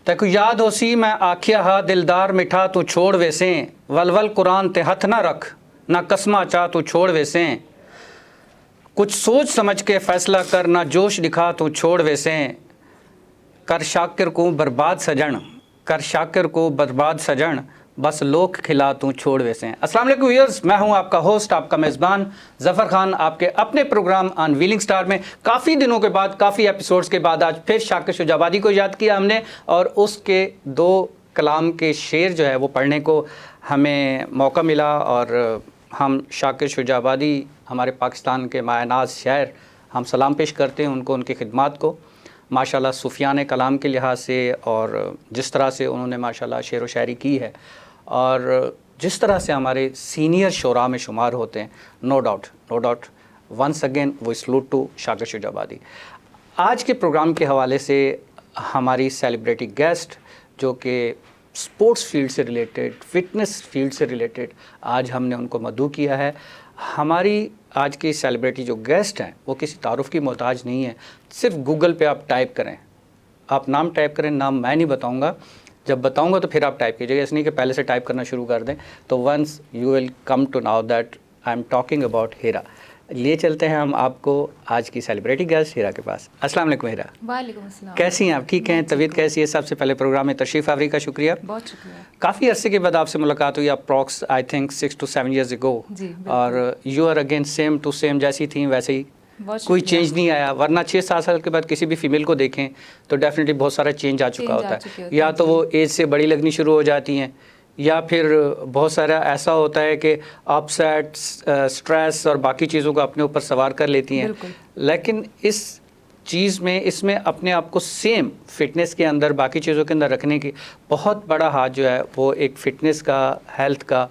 तैकू याद होसी मैं आखिया हा दिलदार मिठा तू छोड़ वैसे, वलवल कुरान ते हथ ना रख ना कसमा चाह तू छोड़ वैसे, कुछ सोच समझ के फैसला कर ना जोश दिखा तू छोड़ वैसे, कर शाकिर को बर्बाद सजन, कर शाकिर को बर्बाद सजन, बस लोग खिला तू छोड़ वैसे। अस्सलाम वालेकुम व्यूअर्स, मैं हूं आपका होस्ट, आपका मेज़बान ज़फ़र खान, आपके अपने प्रोग्राम अनवीलिंग स्टार में काफ़ी दिनों के बाद, काफ़ी एपिसोड्स के बाद आज फिर शाकिर शुजाबादी को याद किया हमने और उसके दो कलाम के शेर जो है वो पढ़ने को हमें मौका मिला और हम शाकिर शुजाबादी हमारे पाकिस्तान के मायनाज शायर हम सलाम पेश करते हैं उनको, उनकी खिदमत को। माशाल्लाह सूफियाने कलाम के लिहाज से और जिस तरह से उन्होंने माशाल्लाह शेर व शायरी की है और जिस तरह से हमारे सीनियर शोरा में शुमार होते हैं, नो डाउट वंस अगेन वो सलूट टू शाकिर शुजाबादी। आज के प्रोग्राम के हवाले से हमारी सेलिब्रिटी गेस्ट जो कि स्पोर्ट्स फील्ड से रिलेटेड, फिटनेस फील्ड से रिलेटेड, आज हमने उनको मदऊ किया है। हमारी आज की सेलिब्रिटी जो गेस्ट हैं वो किसी तारुफ की मोहताज नहीं है, सिर्फ गूगल पे आप टाइप करें, आप नाम टाइप करें, नाम मैं नहीं बताऊंगा, जब बताऊंगा तो फिर आप टाइप कीजिएगा, इसलिए कि पहले से टाइप करना शुरू कर दें तो once you will come to now that I am talking about Hira. लिए चलते हैं हम आपको आज की सेलिब्रिटी गेस्ट हीरा के पास। अस्सलाम वालेकुम हीरा। वालेकुम अस्सलाम। कैसी हैं आप? ठीक हैं? तबीयत कैसी है? सबसे पहले प्रोग्राम में तशरीफ़ आवरी का शुक्रिया। बहुत शुक्रिया। काफ़ी अरसे के बाद आपसे मुलाकात हुई, approx I think 6 to 7 years ago, और you are again same to same, जैसी थी वैसे ही, कोई चेंज नहीं आया। वरना 6-7 साल के बाद किसी भी फीमेल को देखें तो डेफिनेटली बहुत सारा चेंज आ चुका होता है। या तो वो एज से बड़ी लगनी शुरू हो जाती हैं या फिर बहुत सारा ऐसा होता है कि अपसेट, स्ट्रेस और बाकी चीज़ों को अपने ऊपर सवार कर लेती हैं। लेकिन इस चीज़ में, इसमें अपने आप को सेम फिटनेस के अंदर, बाकी चीज़ों के अंदर रखने की बहुत बड़ा हाथ जो है वो एक फ़िटनेस का, हेल्थ का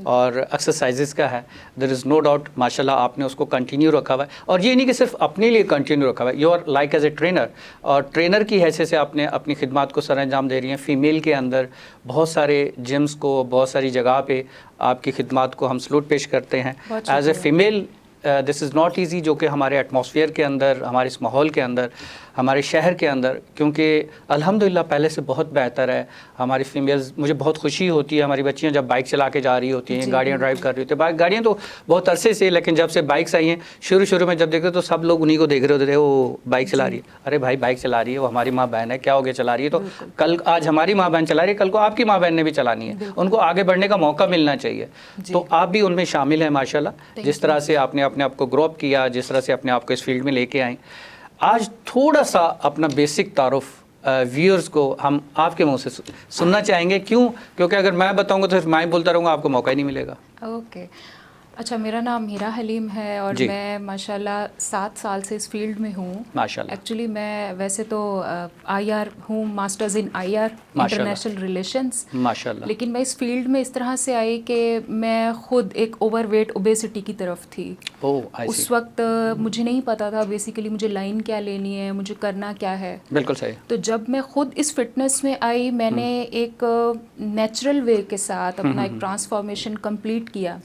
और एक्सरसाइजेस का है। देयर इज़ नो डाउट माशाल्लाह आपने उसको कंटिन्यू रखा हुआ है और ये नहीं कि सिर्फ अपने लिए कंटिन्यू रखा हुआ है, you are like as a trainer, और ट्रेनर की हैसियत से आपने अपनी खिदमत को सर अंजाम दे रही हैं। फ़ीमेल के अंदर बहुत सारे जिम्स को, बहुत सारी जगह पे आपकी खिदमत को हम सलूट पेश करते हैं। As a female this is not easy, जो कि हमारे एटमॉस्फेयर के अंदर, हमारे इस माहौल के अंदर, हमारे शहर के अंदर, क्योंकि अल्हम्दुलिल्लाह पहले से बहुत बेहतर है। हमारी फीमेल्स, मुझे बहुत खुशी होती है हमारी बच्चियां जब बाइक चला के जा रही होती हैं, गाड़ियां ड्राइव कर रही होती हैं। गाड़ियां तो बहुत अरसे से, लेकिन जब से बाइक्स आई हैं, शुरू में जब देखते तो सब लोग उन्हीं को देख रहे होते थे, वो बाइक चला रही है, अरे भाई बाइक चला रही है, वो हमारी माँ बहन है, क्या हो गया चला रही है, तो कल आज हमारी माँ बहन चला रही है, कल को आपकी माँ बहन ने भी चलानी है, उनको आगे बढ़ने का मौका मिलना चाहिए। तो आप भी उनमें शामिल हैं माशाल्लाह, जिस तरह से आपने अपने आप को ग्रो अप किया, जिस तरह से अपने आप को इस फील्ड में लेके आए। आज थोड़ा सा अपना बेसिक तारुफ व्यूअर्स को हम आपके मुंह से सुनना चाहेंगे। क्यों? क्योंकि अगर मैं बताऊंगा तो सिर्फ मैं ही बोलता रहूँगा, आपको मौका ही नहीं मिलेगा। ओके, अच्छा, मेरा नाम हीरा हलीम है और मैं माशाल्लाह 7 साल से इस फील्ड में हूँ। माशाल्लाह। एक्चुअली मैं वैसे तो IR हूँ, masters in IR, international relations. माशाल्लाह। लेकिन मैं इस फील्ड में इस तरह से आई कि मैं खुद एक ओवरवेट, ओबेसिटी की तरफ थी। उस वक्त मुझे नहीं पता था बेसिकली मुझे लाइन क्या लेनी है, मुझे करना क्या है। बिल्कुल सही। तो जब मैं खुद इस फिटनेस में आई, मैंने एक नेचुरल वे के साथ अपना एक ट्रांसफॉर्मेशन कंप्लीट किया,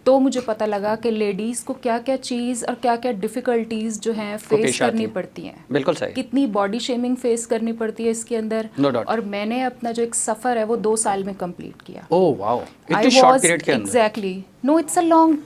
तो मुझे पता लगा कि लेडीज़ को क्या क्या चीज़ और क्या क्या डिफ़िकल्टीज़ जो हैं फेस करनी पड़ती हैं। बिल्कुल सही। कितनी बॉडी शेमिंग फेस करनी पड़ती है इसके अंदर। और मैंने अपना जो एक सफ़र है वो 2 साल में कंप्लीट किया। ओह वाओ, इतनी शॉर्ट पीरियड के अंदर। Exactly, no it's a long,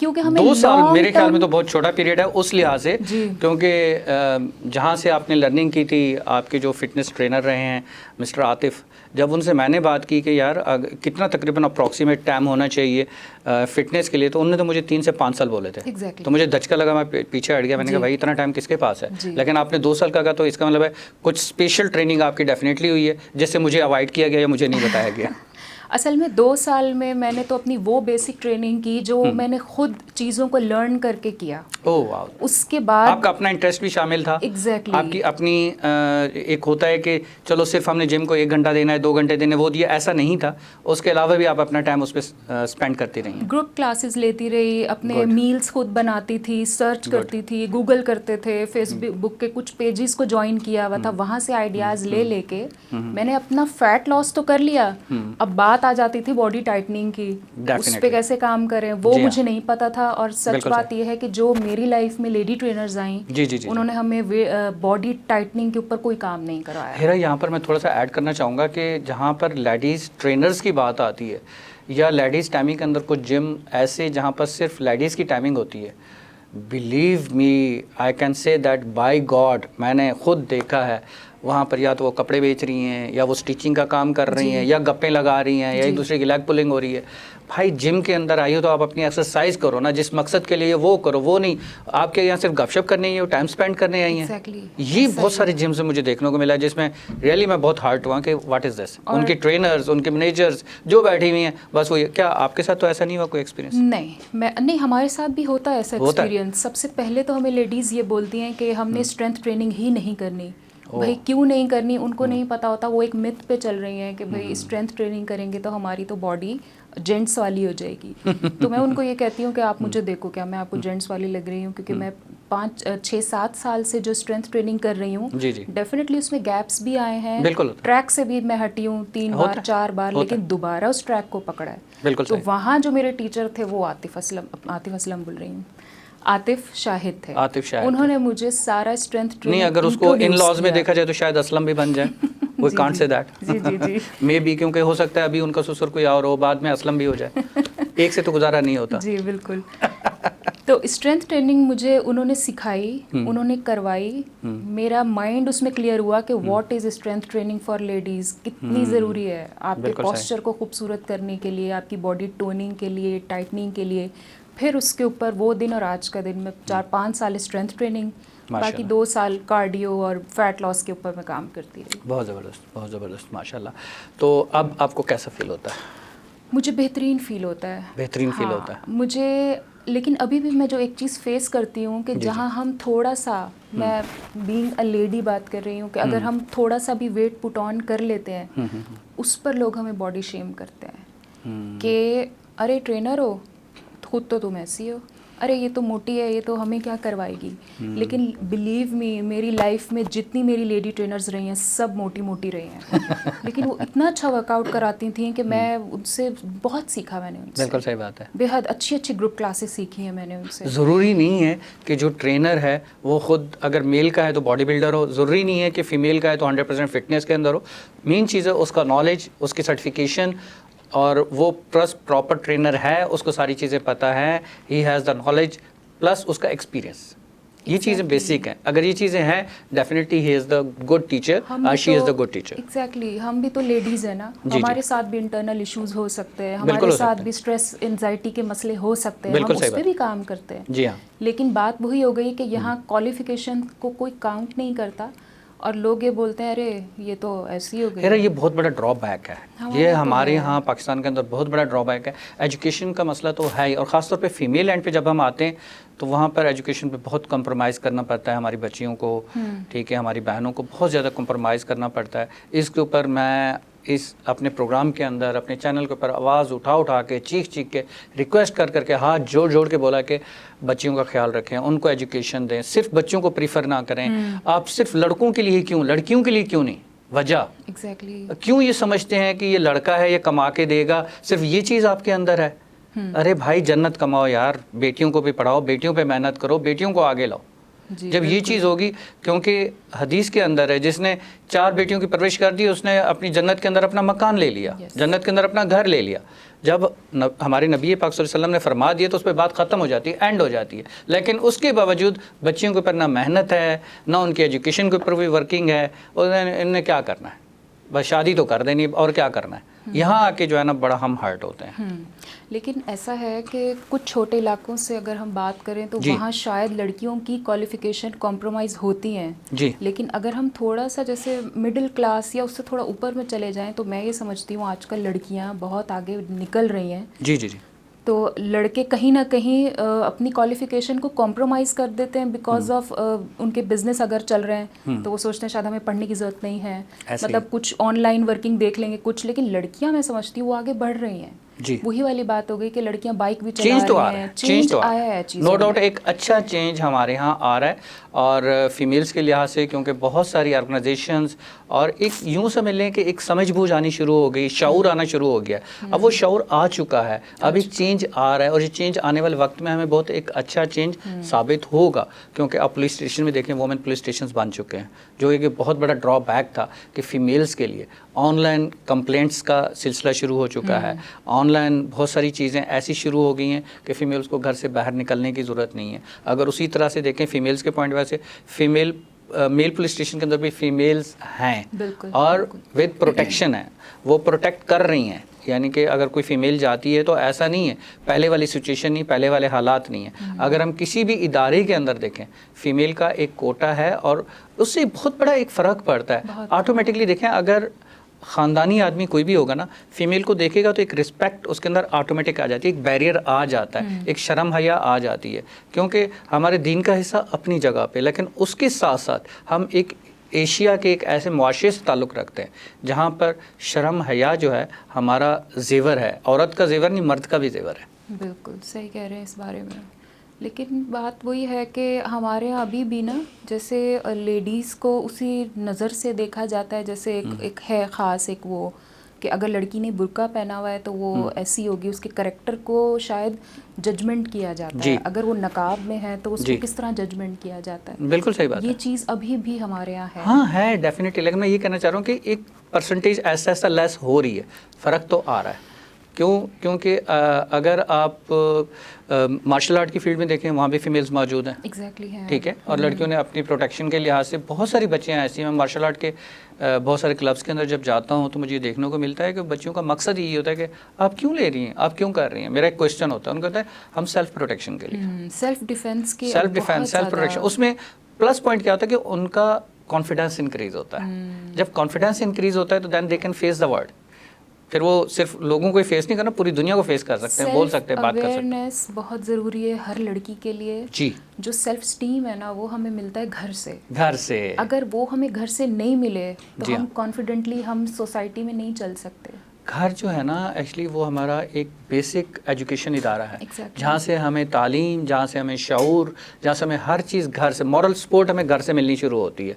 क्योंकि हमें 2 साल मेरे ख्याल में तो बहुत छोटा पीरियड है उस लिहाज से, क्योंकि जहाँ से आपने लर्निंग की थी, आपके जो फिटनेस ट्रेनर रहे हैं मिस्टर आतिफ, जब उनसे मैंने बात की कि यार कितना तकरीबन अप्रॉक्सीमेट टाइम होना चाहिए फ़िटनेस के लिए, तो उन्होंने तो मुझे 3 से 5 साल बोले थे। तो मुझे धचका लगा, मैं पीछे हट गया, मैंने कहा भाई इतना टाइम किसके पास है। लेकिन आपने 2 साल का कहा, तो इसका मतलब है कुछ स्पेशल ट्रेनिंग आपकी डेफिनेटली हुई है जिससे मुझे अवॉइड किया गया या मुझे नहीं बताया गया। असल में 2 साल में मैंने तो अपनी वो बेसिक ट्रेनिंग की जो मैंने खुद चीज़ों को लर्न करके किया। ओह वाह। उसके बाद आपका अपना इंटरेस्ट भी शामिल था। एग्जैक्टली। आपकी अपनी एक होता है कि चलो सिर्फ हमने जिम को 1 घंटा देना है, 2 घंटे देने, वो दिया, ऐसा नहीं था। उसके अलावा भी आप अपना टाइम उस पर स्पेंड करती रही। ग्रुप क्लासेस लेती रही, अपने मील्स खुद बनाती थी, सर्च करती थी, गूगल करते थे, फेसबुक के कुछ पेजेस को ज्वाइन किया हुआ था, वहाँ से आइडियाज़ ले लेके मैंने अपना फैट लॉस तो कर लिया। अब बात बात आ जाती थी बॉडी टाइटनिंग की, उस पे कैसे काम करें वो मुझे नहीं पता था। और सच बात ये है कि जो मेरी लाइफ में लेडी ट्रेनर्स आई उन्होंने हमें बॉडी टाइटनिंग के ऊपर कोई काम नहीं करवाया। हेरा, यहाँ पर मैं थोड़ा सा ऐड करना चाहूँगा कि जहाँ पर लेडीज़ ट्रेनर्स की बात आती है या लेडीज़ टाइमिंग के अंदर कुछ जिम ऐसे जहाँ पर सिर्फ लेडीज़ की टाइमिंग होती है, believe me I can say that bye God, मैंने खुद देखा है वहाँ पर या तो वो कपड़े बेच रही हैं या वो स्टिचिंग का काम कर रही हैं या गप्पे लगा रही हैं या एक दूसरे की लेग पुलिंग हो रही है। भाई जिम के अंदर आई हो तो आप अपनी एक्सरसाइज करो ना, जिस मकसद के लिए वो करो, वो नहीं आपके यहाँ सिर्फ गपशप करने आई है, टाइम स्पेंड करने आई हैं। ये बहुत सारे जिम से मुझे देखने को मिला जिसमें रियली मैं बहुत हार्ट हुआ कि व्हाट इज़ दिस। उनके ट्रेनर्स, उनके मैनेजर्स जो बैठी हुई हैं बस वो। क्या आपके साथ तो ऐसा नहीं हुआ कोई एक्सपीरियंस? नहीं, हमारे साथ भी होता है ऐसा एक्सपीरियंस। सबसे पहले तो हमें लेडीज़ ये बोलती हैं कि हमने स्ट्रेंथ ट्रेनिंग ही नहीं करनी। भाई क्यों नहीं करनी, उनको नहीं पता होता, वो एक मिथ पे चल रही हैं कि भाई स्ट्रेंथ ट्रेनिंग करेंगे तो हमारी तो बॉडी जेंट्स वाली हो जाएगी। तो मैं उनको ये कहती हूँ कि आप मुझे देखो, क्या मैं आपको जेंट्स वाली लग रही हूँ? क्योंकि मैं 5-6-7 साल से जो स्ट्रेंथ ट्रेनिंग कर रही हूँ, डेफिनेटली उसमें गैप्स भी आए हैं, ट्रैक से भी मैं हटी हूँ 3 बार 4 बार, लेकिन दोबारा उस ट्रैक को पकड़ा है। तो वहाँ जो मेरे टीचर थे वो आतिफ असलम बोल रही हूँ, आतिफ शाहिद थे। उन्होंने मुझे सारा स्ट्रेंथ ट्रेनिंग, नहीं अगर उसको इन लॉज में देखा जाए तो शायद असलम भी बन जाए, we can't say that may be, क्योंकि हो सकता है अभी उनका ससुर कोई और हो, बाद में असलम भी हो जाए, एक से तो गुजारा नहीं होता। जी बिल्कुल। तो स्ट्रेंथ ट्रेनिंग मुझे उन्होंने सिखाई, उन्होंने करवाई, मेरा माइंड उसमें क्लियर हुआ कि what is strength training for ladies, कितनी ज़रूरी है आपके पोस्चर को खूबसूरत करने के लिए, आपकी बॉडी टोनिंग के लिए, टाइटनिंग के लिए। फिर उसके ऊपर वो दिन और आज का दिन में 4-5 साल स्ट्रेंथ ट्रेनिंग, बाकी 2 साल कार्डियो और फैट लॉस के ऊपर मैं काम करती रही। बहुत ज़बरदस्त माशाल्लाह। तो अब आपको कैसा फील होता है? मुझे बेहतरीन फील होता है। बेहतरीन फील होता है मुझे। लेकिन अभी भी मैं जो एक चीज़ फेस करती हूँ कि जहाँ हम थोड़ा सा, मैं बीइंग अ लेडी बात कर रही हूँ कि अगर हम थोड़ा सा भी वेट पुट ऑन कर लेते हैं उस पर लोग हमें बॉडी शेम करते हैं कि अरे ट्रेनर हो, खुद तो तुम ऐसी हो, अरे ये तो मोटी है, ये तो हमें क्या करवाएगी। लेकिन बिलीव मी, मेरी लाइफ में जितनी मेरी लेडी ट्रेनर्स रही हैं सब मोटी मोटी रही हैं लेकिन वो इतना अच्छा वर्कआउट कराती थी कि मैं उनसे बहुत सीखा, मैंने उनसे। बिल्कुल सही बात है। बेहद अच्छी अच्छी ग्रुप क्लासेस सीखी हैं मैंने उनसे। ज़रूरी नहीं है कि जो ट्रेनर है वो खुद अगर मेल का है तो बॉडी बिल्डर हो, ज़रूरी नहीं है कि फ़ीमेल का है तो 100% फिटनेस के अंदर हो। मेन चीज़ है उसका नॉलेज, उसकी सर्टिफिकेशन, और वो प्रॉपर ट्रेनर है, उसको सारी चीज़ें पता है, he has the knowledge plus उसका एक्सपीरियंस। ये चीज़ें बेसिक हैं। अगर ये चीज़ें हैं definitely he is the good teacher, she is the good teacher. Exactly, हम भी तो लेडीज़ है ना, हमारे साथ भी इंटरनल इश्यूज हो सकते हैं, हमारे साथ भी स्ट्रेस एंजाइटी के मसले हो सकते हैं, हम उस पर भी काम करते हैं। जी हाँ। लेकिन बात वही हो गई कि यहाँ क्वालिफिकेशन को कोई काउंट नहीं करता और लोग ये बोलते हैं अरे ये तो ऐसी हो गई। अरे ये बहुत बड़ा ड्रॉबैक है, ये हमारे यहाँ पाकिस्तान के अंदर बहुत बड़ा ड्रॉबैक है। एजुकेशन का मसला तो है ही, और ख़ासतौर पे फीमेल एंड पे जब हम आते हैं तो वहाँ पर एजुकेशन पे बहुत कंप्रोमाइज़ करना पड़ता है हमारी बच्चियों को, ठीक है, हमारी बहनों को बहुत ज़्यादा कंप्रोमाइज़ करना पड़ता है। इसके ऊपर मैं इस अपने प्रोग्राम के अंदर, अपने चैनल के ऊपर आवाज़ उठा के, चीख के, रिक्वेस्ट कर के, हाथ जोड़ के बोला कि बच्चियों का ख्याल रखें, उनको एजुकेशन दें, सिर्फ बच्चों को प्रीफर ना करें। आप सिर्फ लड़कों के लिए क्यों, लड़कियों के लिए क्यों नहीं? वजह क्यों ये समझते हैं कि ये लड़का है, ये कमा के देगा, सिर्फ ये चीज़ आपके अंदर है। अरे भाई जन्नत कमाओ यार, बेटियों को भी पढ़ाओ, बेटियों पे मेहनत करो, बेटियों को आगे लाओ। जब ये चीज़ होगी, क्योंकि हदीस के अंदर है जिसने 4 बेटियों की परवरिश कर दी उसने अपनी जन्नत के अंदर अपना मकान ले लिया, जन्नत के अंदर अपना घर ले लिया। जब हमारे नबी पाक सल्लल्लाहु अलैहि वसल्लम ने फरमा दिया तो उस पर बात ख़त्म हो जाती है, एंड हो जाती है। लेकिन उसके बावजूद बच्चियों के ऊपर ना मेहनत है, ना उनकी एजुकेशन के ऊपर भी वर्किंग है, और इन्हें क्या करना है, बस शादी तो कर देनी और क्या करना है। यहाँ आके जो है ना बड़ा हम हर्ट होते हैं। लेकिन ऐसा है कि कुछ छोटे इलाकों से अगर हम बात करें तो वहाँ शायद लड़कियों की क्वालिफिकेशन कॉम्प्रोमाइज़ होती हैं जी। लेकिन अगर हम थोड़ा सा जैसे मिडिल क्लास या उससे थोड़ा ऊपर में चले जाएं तो मैं ये समझती हूँ आजकल लड़कियाँ बहुत आगे निकल रही हैं। जी जी जी। तो लड़के कहीं ना कहीं अपनी क्वालिफिकेशन को कॉम्प्रोमाइज़ कर देते हैं बिकॉज ऑफ उनके बिजनेस अगर चल रहे हैं तो वो सोचते हैं शायद हमें पढ़ने की ज़रूरत नहीं है, मतलब कुछ ऑनलाइन वर्किंग देख लेंगे कुछ। लेकिन लड़कियां मैं समझती हूँ वो आगे बढ़ रही हैं। जी। वही वाली बात हो गई कि लड़कियां बाइक भी चला चेंज तो आ रही रहा हैं, है, चेंज तो आया है चीज़, नो डाउट एक अच्छा चेंज हमारे यहाँ आ रहा है। और फीमेल्स के लिहाज से क्योंकि बहुत सारी ऑर्गेनाइजेशंस और एक यूँ समझ लें कि एक समझ बूझ आनी शुरू हो गई, शऊर आना शुरू हो गया। अब वो शऊर आ चुका है, अब एक चेंज आ रहा है और ये चेंज आने वाले वक्त में हमें बहुत एक अच्छा चेंज साबित होगा। क्योंकि अब पुलिस स्टेशन में देखें, वुमेन पुलिस स्टेशन बन चुके हैं, जो एक बहुत बड़ा ड्रॉबैक था कि फ़ीमेल्स के लिए। ऑनलाइन कंप्लेंट्स का सिलसिला शुरू हो चुका है, ऑनलाइन बहुत सारी चीज़ें ऐसी शुरू हो गई हैं कि फ़ीमेल्स को घर से बाहर निकलने की ज़रूरत नहीं है। अगर उसी तरह से देखें फ़ीमेल्स के पॉइंट से, फीमेल मेल पुलिस स्टेशन के अंदर भी फीमेल्स हैं और विद प्रोटेक्शन है, वो प्रोटेक्ट कर रही हैं। यानी कि अगर कोई फ़ीमेल जाती है तो ऐसा नहीं है, पहले वाली सिचुएशन नहीं, पहले वाले हालात नहीं है। अगर हम किसी भी इदारे के अंदर देखें, फ़ीमेल का एक कोटा है और उससे बहुत बड़ा एक फ़र्क पड़ता है। ऑटोमेटिकली देखें, अगर ख़ानदानी आदमी कोई भी होगा ना, फीमेल को देखेगा तो एक रिस्पेक्ट उसके अंदर ऑटोमेटिक आ जाती है, एक बैरियर आ जाता है, एक शर्म हया आ जाती है। क्योंकि हमारे दीन का हिस्सा अपनी जगह पे, लेकिन उसके साथ साथ हम एक एशिया के एक ऐसे मुआशरे से ताल्लुक़ रखते हैं जहाँ पर शर्म हया जो है हमारा जेवर है। औरत का जेवर नहीं, मर्द का भी जेवर है। बिल्कुल सही कह रहे हैं इस बारे में। लेकिन बात वही है कि हमारे यहाँ अभी भी ना, जैसे लेडीज़ को उसी नज़र से देखा जाता है, जैसे एक है ख़ास एक वो कि अगर लड़की ने बुर्का पहना हुआ है तो वो ऐसी होगी, उसके करैक्टर को शायद जजमेंट किया जाता है। अगर वो नकाब में है तो उसको किस तरह जजमेंट किया जाता है। बिल्कुल सही बात है। ये चीज़ अभी भी हमारे यहाँ है। हाँ है डेफिनेटली, लेकिन मैं ये कहना चाह रहा हूँ कि एक परसेंटेज ऐसा ऐसा लेस हो रही है, फ़र्क तो आ रहा है। क्योंकि अगर आप मार्शल आर्ट की फील्ड में देखें, वहाँ भी फीमेल्स मौजूद हैं। एग्जैक्टली है, ठीक है। और लड़कियों ने अपनी प्रोटेक्शन के लिहाज से बहुत सारी बच्चियाँ ऐसी हैं। मैं मार्शल आर्ट के बहुत सारे क्लब्स के अंदर जब जाता हूँ तो मुझे देखने को मिलता है कि बच्चियों का मकसद यही होता है कि आप क्यों ले रही हैं, आप क्यों कर रही हैं। मेरा एक क्वेश्चन होता है, उनका होता है हम सेल्फ प्रोटेक्शन के लिए, सेल्फ डिफेंस के, सेल्फ प्रोटेक्शन। उसमें प्लस पॉइंट क्या होता है कि उनका कॉन्फिडेंस इंक्रीज होता है। जब कॉन्फिडेंस इंक्रीज होता है तो then they can face the world. फिर वो सिर्फ लोगों को ही फेस नहीं करना, पूरी दुनिया को फेस कर सकते हैं, बोल सकते हैं, बात कर सकते हैं। अवेयरनेस बहुत ज़रूरी है हर लड़की के लिए जी। जो सेल्फ स्टीम है ना, वो हमें मिलता है घर से। अगर वो हमें घर से नहीं मिले तो हम कॉन्फिडेंटली हम सोसाइटी में नहीं चल सकते। घर जो है ना, एक्चुअली वो हमारा एक बेसिक एजुकेशन इदारा है, जहाँ से हमें तालीम, जहाँ से हमें शऊर, जहाँ से हमें हर चीज़ घर से, मॉरल सपोर्ट हमें घर से मिलनी शुरू होती है।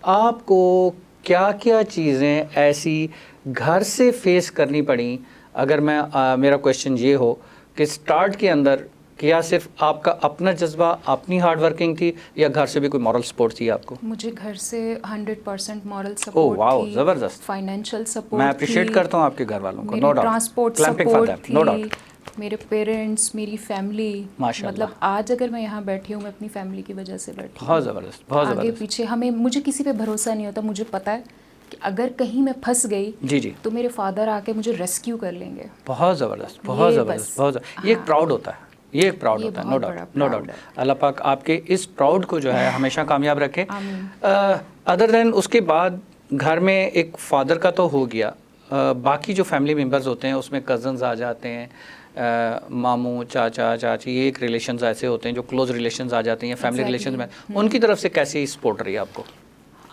आपको क्या क्या चीज़ें ऐसी घर से फेस करनी पड़ी? अगर मैं मेरा क्वेश्चन ये हो कि स्टार्ट के अंदर क्या सिर्फ आपका अपना जज्बा, अपनी हार्ड वर्किंग थी, या घर से भी कोई मॉरल सपोर्ट थी आपको? मुझे घर से 100% मॉरल सपोर्ट थी। वाह, ज़बरदस्त। फाइनेंशियल सपोर्ट, मैं अप्रिशिएट करता हूँ आपके घर वालों को, नो डाउट। ट्रांसपोर्ट सपोर्ट थी, नो डाउट। मेरे पेरेंट्स, मेरी फैमिली, मतलब आज अगर मैं यहाँ बैठी हूँ, मैं अपनी फैमिली की वजह से बैठी हूँ। बहुत ज़बरदस्त, बहुत ज़बरदस्त। आगे पीछे मुझे किसी पे भरोसा नहीं होता। मुझे पता है कि अगर कहीं मैं फंस गई जी तो मेरे फादर आके मुझे रेस्क्यू कर लेंगे। बहुत ज़बरदस्त, बहुत ज़बरदस्त, बहुत। ये एक प्राउड होता है, ये एक प्राउड होता है, नो डाउट, नो डाउट। अल्लाह पाक आपके इस प्राउड को जो है हमेशा कामयाब रखे। अदर देन उसके बाद घर में एक फादर का तो हो गया, बाकी जो फैमिली मेम्बर्स होते हैं उसमें कज़न्स आ जाते हैं, मामू, चाचा, चाची, ये एक रिलेशंस ऐसे होते हैं जो क्लोज रिलेशंस आ जाते हैं फैमिली रिलेशंस में। उनकी तरफ से कैसी सपोर्ट रही आपको?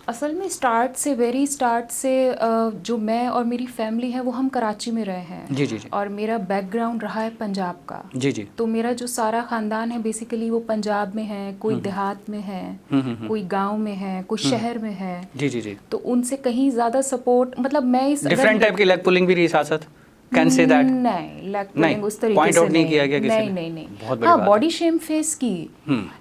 असल में वेरी स्टार्ट से जो मैं और मेरी फैमिली है वो हम कराची में रहे हैं। जी जी जी। और मेरा बैकग्राउंड रहा है पंजाब का। जी जी। तो मेरा जो सारा ख़ानदान है बेसिकली वो पंजाब में है, कोई देहात में है, कोई गांव में है, कोई शहर में है। जी जी जी। तो उनसे कहीं ज़्यादा सपोर्ट, मतलब मैं इस डिफरेंट टाइप की लेग पुलिंग भी रही साथ साथ? Can say that? नहीं, लेग पुलिंग उस तरीके पॉइंट से आउट नहीं किया गया किसी ने? नहीं। बहुत बड़ी बात है। बॉडी शेम फेस की,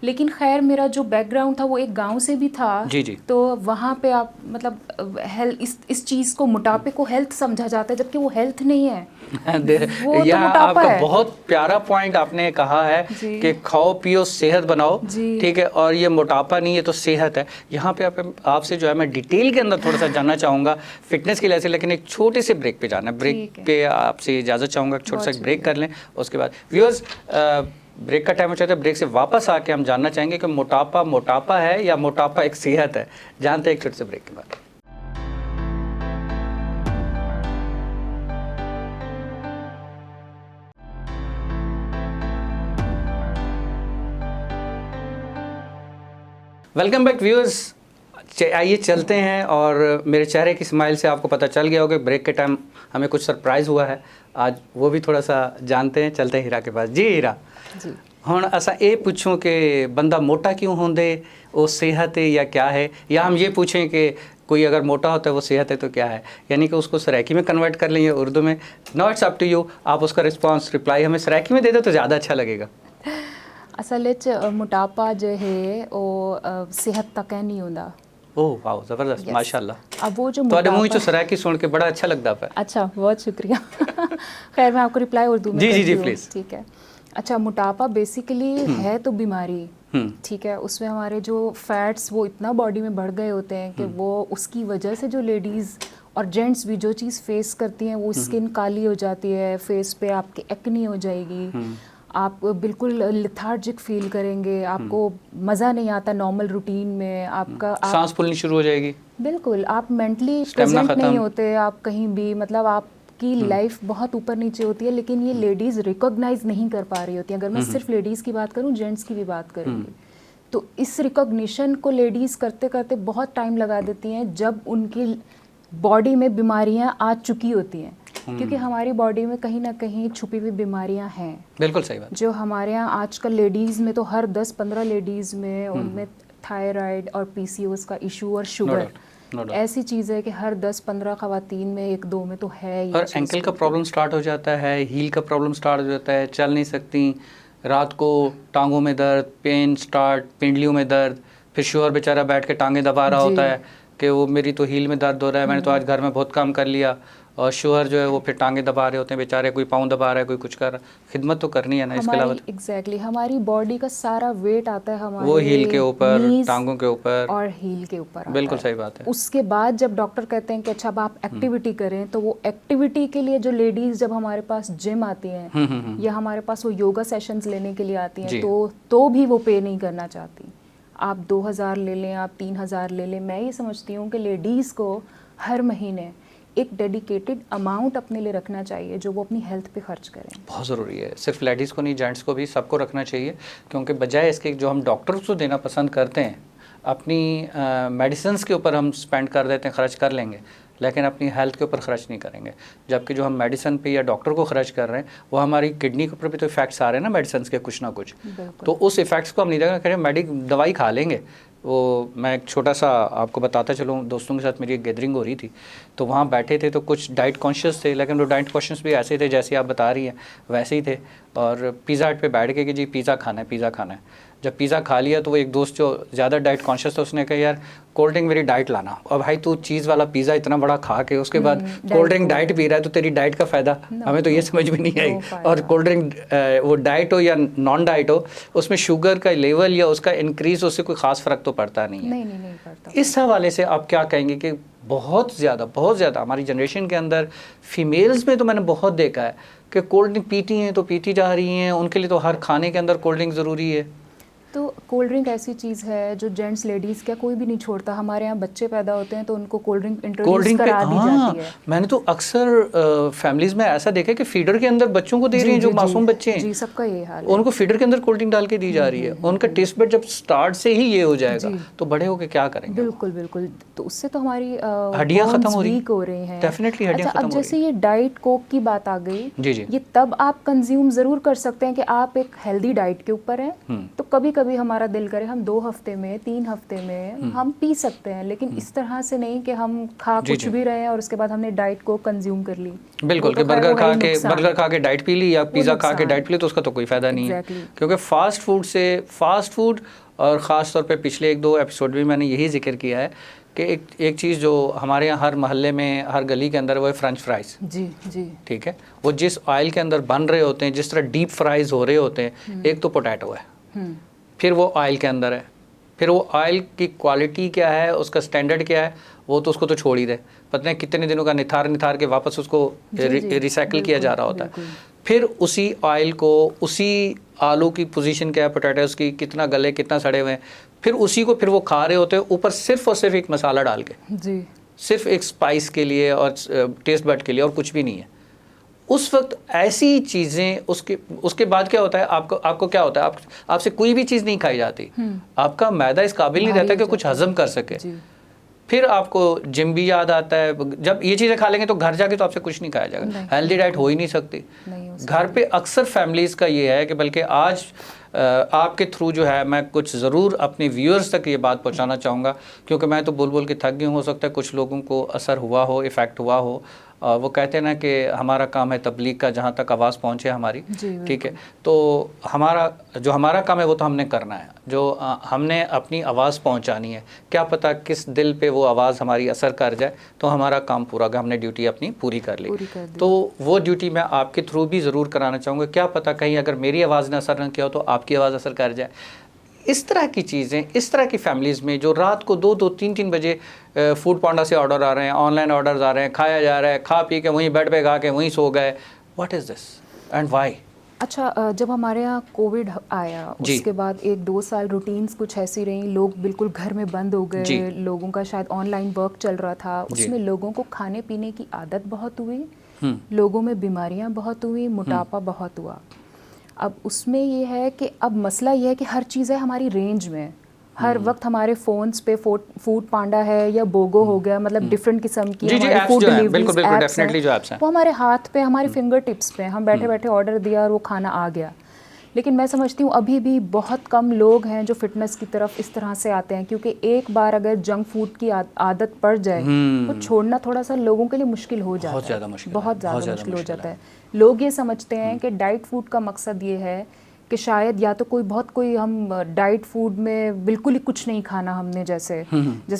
लेकिन खैर मेरा जो बैकग्राउंड था वो एक गांव से भी था। जी जी। तो वहाँ पे आप मतलब इस चीज़ को, मोटापे को हेल्थ समझा जाता है, जबकि वो हेल्थ नहीं है। वो तो मोटापा है। बहुत प्यारा पॉइंट आपने कहा है कि खाओ पियो सेहत बनाओ, ठीक है, और ये मोटापा नहीं है तो सेहत है। यहाँ पे आपसे जो है मैं डिटेल के अंदर थोड़ा सा जानना चाहूँगा फिटनेस के लिए से, लेकिन एक छोटे से ब्रेक पे जाना है। ब्रेक पे आपसे इजाज़त चाहूँगा, छोटा सा ब्रेक कर लें, उसके बाद व्यूअर्स ब्रेक का टाइम हो जाता है। ब्रेक से वापस आके हम जानना चाहेंगे कि मोटापा है या मोटापा एक सेहत है। जानते हैं एक छोटे से ब्रेक के बाद। Welcome back viewers. आइए चलते हैं, और मेरे चेहरे की स्माइल से आपको पता चल गया होगा ब्रेक के टाइम हमें कुछ सरप्राइज़ हुआ है आज, वो भी थोड़ा सा जानते हैं। चलते हैं हीरा के पास। जी हीरा जी, हुण असां ये पूछूं कि बंदा मोटा क्यों होंदे, वो सेहत है या क्या है, या हम ये पूछें कि कोई अगर मोटा होता है वो सेहत है तो क्या है, यानी कि उसको सराइकी में कन्वर्ट कर लेंगे उर्दू में। No, it's up to you, आप उसका रिस्पांस रिप्लाई हमें सराइकी में दे दो तो ज़्यादा अच्छा लगेगा। असल मोटापा जो है वो सेहत तक नहीं होता। ओह वाह, ज़बरदस्त, माशाल्लाह। अब वो जो तो मुँह चो सराइकी सुन के बड़ा अच्छा लगता है। अच्छा, बहुत शुक्रिया। खैर मैं आपको रिप्लाई उर्दू में जी जी प्लीज़। ठीक है। अच्छा, मोटापा बेसिकली है तो बीमारी, ठीक है। उसमें हमारे जो फैट्स वो इतना बॉडी में बढ़ गए होते हैं कि वो उसकी वजह से जो लेडीज़ और जेंट्स भी जो चीज़ फेस करती हैं वो स्किन काली हो जाती है, फेस पे आपके एक्नी हो जाएगी, आप बिल्कुल लिथार्जिक फील करेंगे, आपको मज़ा नहीं आता नॉर्मल रूटीन में, आपका सांस फूलनी शुरू हो जाएगी, बिल्कुल आप मेंटली प्रेजेंट नहीं होते, आप कहीं भी, मतलब आपकी लाइफ बहुत ऊपर नीचे होती है। लेकिन ये लेडीज़ रिकॉग्नाइज नहीं कर पा रही होती हैं। अगर मैं सिर्फ लेडीज़ की बात करूँ, जेंट्स की भी बात करूँगी, तो इस रिकॉग्निशन को लेडीज़ करते करते बहुत टाइम लगा देती हैं जब उनकी बॉडी में बीमारियां आ चुकी होती हैं। क्योंकि हमारी बॉडी में कहीं ना कहीं छुपी हुई बीमारियां हैं। बिल्कुल सही बात। जो हमारे यहाँ आजकल लेडीज़ में तो हर 10-15 लेडीज़ में उनमें थायराइड और पीसीओएस का इशू और शुगर ऐसी चीज़ है कि हर 10-15 खवातीन में 1-2 में तो है। और एंकल का प्रॉब्लम स्टार्ट हो जाता है, हील का प्रॉब्लम स्टार्ट हो जाता है, चल नहीं सकती, रात को टांगों में दर्द, पेन स्टार्ट, पिंडलियों में दर्द, फिर शोहर बेचारा बैठ के टांगे दबा रहा होता है कि वो मेरी तो हील में दर्द हो रहा है, मैंने तो आज घर में बहुत काम कर लिया, और शोहर जो है वो फिर टांगे दबा रहे होते हैं बेचारे, कोई पाँव दबा रहा है, कोई कुछ कर रहा है। खिदमत तो करनी है ना, इसके अलावा एग्जैक्टली हमारी बॉडी का सारा वेट आता है हमारे वो हील के ऊपर, टांगों के ऊपर और हील के ऊपर। बिल्कुल सही बात है। उसके बाद जब डॉक्टर कहते हैं कि अच्छा अब आप एक्टिविटी करें, तो वो एक्टिविटी के लिए जो लेडीज जब हमारे पास जिम आती हैं या हमारे पास वो योगा सेशंस लेने के लिए आती हैं, तो भी वो पे नहीं करना चाहती। आप 2000 ले लें, आप 3000 ले लें, मैं ये समझती हूँ कि लेडीज़ को हर महीने एक डेडिकेटेड अमाउंट अपने लिए रखना चाहिए जो वो अपनी हेल्थ पे खर्च करें। बहुत ज़रूरी है, सिर्फ लेडीज़ को नहीं, जेंट्स को भी, सबको रखना चाहिए। क्योंकि बजाय इसके जो हम डॉक्टर्स को देना पसंद करते हैं, अपनी मेडिसिन्स के ऊपर हम स्पेंड कर देते हैं, खर्च कर लेंगे, लेकिन अपनी हेल्थ के ऊपर खर्च नहीं करेंगे। जबकि जो हम मेडिसिन पे या डॉक्टर को खर्च कर रहे हैं वो हमारी किडनी के ऊपर भी तो इफेक्ट्स आ रहे हैं ना मेडिसिन के कुछ ना कुछ, तो उस इफेक्ट्स को हम नहीं देखा करें, दवाई खा लेंगे। वो मैं एक छोटा सा आपको बताता चलूँ, दोस्तों के साथ मेरी एक गैदरिंग हो रही थी, तो वहाँ बैठे थे तो कुछ डाइट कॉन्शियस थे, लेकिन वो डाइट कॉन्शियस भी ऐसे थे जैसे आप बता रही हैं वैसे ही थे, और पिज़्ज़ा हट पे बैठ के कि जी पिज़्ज़ा खाना है, पिज़्ज़ा खाना है। जब पिज़्ज़ा खा लिया तो वो एक दोस्त जो ज़्यादा डाइट कॉन्शियस था उसने कहा यार कोल्ड ड्रिंक मेरी डाइट लाना। और भाई तू चीज़ वाला पिज़्ज़ा इतना बड़ा खा के उसके बाद कोल्ड ड्रिंक डाइट पी रहा है, तो तेरी डाइट का फ़ायदा हमें तो ये समझ में नहीं आई। और कोल्ड ड्रिंक वो डाइट हो या नॉन डाइट हो, उसमें शुगर का लेवल या उसका इंक्रीज़, उससे कोई ख़ास फ़र्क तो पड़ता नहीं है। नहीं पड़ता। इस हवाले से आप क्या कहेंगे कि बहुत ज़्यादा हमारी जनरेशन के अंदर फीमेल्स में तो मैंने बहुत देखा है कि कोल्ड ड्रिंक पीती हैं तो पीती जा रही हैं, उनके लिए तो हर खाने के अंदर कोल्ड ड्रिंक ज़रूरी है। तो कोल्ड ड्रिंक ऐसी चीज़ है जो जेंट्स लेडीज़ क्या कोई भी नहीं छोड़ता। हमारे यहाँ बच्चे पैदा होते हैं तो उनको कोल्ड ड्रिंक इंट्रोड्यूस करा दी जाती है। मैंने तो अक्सर फैमिलीज़ में ऐसा देखा कि फीडर के अंदर बच्चों को दे रही हैं, जो मासूम बच्चे हैं, जी सबका ये हाल है, उनको फीडर के अंदर कोल्ड ड्रिंक डाल के दी जा रही है। उनका टेस्ट बड जब स्टार्ट से ही ये हो जाएगा तो बड़े होके क्या करेंगे? बिल्कुल। तो उससे तो हमारी हड्डियाँ खत्म हो रही हैं। डेफिनेटली हड्डियाँ खत्म हो रही हैं। अब जैसे ये डाइट कोक की बात आ गई, जी, ये तब आप कंज्यूम ज़रूर कर सकते हैं कि आप एक हेल्दी डाइट के ऊपर हैं, तो कभी कभी हमारा दिल करे हम 2 हफ्ते में 3 हफ्ते में हम पी सकते हैं, लेकिन इस तरह से नहीं कि हम खा कुछ भी रहे हैं और उसके बाद हमने डाइट को कंज्यूम कर ली। बिल्कुल कि बर्गर खा के डाइट पी ली या पिज़्ज़ा खा के डाइट पी ली, तो उसका तो कोई फ़ायदा नहीं है। क्योंकि फास्ट फूड और ख़ास तौर पे पिछले 1-2 एपिसोड में मैंने यही जिक्र किया है कि एक चीज़ जो हमारे यहाँ हर मोहल्ले में, हर गली के अंदर, वो है फ्रेंच फ्राइज़। जी ठीक है, वो जिस ऑयल के अंदर बन रहे होते हैं, जिस तरह डीप फ्राइज़ हो रहे होते हैं, एक तो पोटैटो है, फिर वो ऑयल के अंदर है, फिर वो ऑयल की क्वालिटी क्या है, उसका स्टैंडर्ड क्या है, वो तो उसको तो छोड़ ही दे, पता नहीं कितने दिनों का निथार के वापस उसको रिसाइकिल किया जा रहा होता है। फिर उसी ऑयल को, उसी आलू की पोजीशन क्या है, पोटैटोज़ की कितना गले कितना सड़े हुए हैं, फिर उसी को फिर वो खा रहे होते हैं ऊपर सिर्फ और सिर्फ एक मसाला डाल के, सिर्फ एक स्पाइस के लिए और टेस्ट बड के लिए, और कुछ भी नहीं है। उस वक्त ऐसी चीज़ें, उसके बाद क्या होता है, आपको क्या होता है, आपसे कोई भी चीज़ नहीं खाई जाती, आपका मैदा इस काबिल नहीं रहता कि कुछ हजम कर सके। फिर आपको जिम भी याद आता है। जब ये चीज़ें खा लेंगे तो घर जाके तो आपसे कुछ नहीं खाया जाएगा, हेल्दी डाइट हो ही नहीं सकती। घर पे अक्सर फैमिलीज़ का ये है कि बल्कि आज आपके थ्रू जो है मैं कुछ ज़रूर अपने व्यूअर्स तक ये बात पहुंचाना चाहूँगा, क्योंकि मैं तो बोल बोल के थक गई हूँ। हो सकता है कुछ लोगों को असर हुआ हो, इफ़ेक्ट हुआ हो। वो कहते हैं ना कि हमारा काम है तबलीग का, जहाँ तक आवाज़ पहुँचे हमारी, ठीक है। तो हमारा काम है वो तो हमने करना है, जो हमने अपनी आवाज़ पहुँचानी है। क्या पता किस दिल पे वो आवाज़ हमारी असर कर जाए, तो हमारा काम पूरा होगा, हमने ड्यूटी अपनी पूरी कर ली। तो वो ड्यूटी मैं आपके थ्रू भी ज़रूर कराना चाहूँगा। क्या पता कहीं अगर मेरी आवाज़ ने असर न किया हो तो आपकी आवाज़ असर कर जाए। इस तरह की चीज़ें, इस तरह की फैमिलीज़ में जो रात को 2-2, 3-3 बजे फूड पांडा से ऑर्डर आ रहे हैं, ऑनलाइन ऑर्डर्स आ रहे हैं, खाया जा रहा है, खा पी के वहीं बेड पे खा के वहीं सो गए। What is this and why? अच्छा, जब हमारे यहाँ कोविड आया उसके बाद 1-2 साल रूटीन्स कुछ ऐसी रही, लोग बिल्कुल घर में बंद हो गए, लोगों का शायद ऑनलाइन वर्क चल रहा था, उसमें लोगों को खाने पीने की आदत बहुत हुई, लोगों में बीमारियाँ बहुत हुई, मोटापा बहुत हुआ। अब उसमें ये है कि अब मसला ये है कि हर चीज़ है हमारी रेंज में, हर वक्त हमारे फ़ोन्स पे फूड पांडा है या बोगो हो गया, मतलब डिफरेंट किस्म की हमारी फूड डिलीवरी ऐप्स हैं, वो हमारे हाथ पे, हमारे फिंगर टिप्स पे, हम बैठे बैठे ऑर्डर दिया और वो खाना आ गया। लेकिन मैं समझती हूँ अभी भी बहुत कम लोग हैं जो फिटनेस की तरफ इस तरह से आते हैं, क्योंकि एक बार अगर जंक फूड की आदत पड़ जाए तो छोड़ना थोड़ा सा लोगों के लिए मुश्किल हो जाता है, बहुत ज़्यादा मुश्किल हो जाता है। लोग ये समझते हैं कि डाइट फूड का मकसद ये है कि शायद या तो कोई हम डाइट फूड में बिल्कुल ही कुछ नहीं खाना हमने, जैसे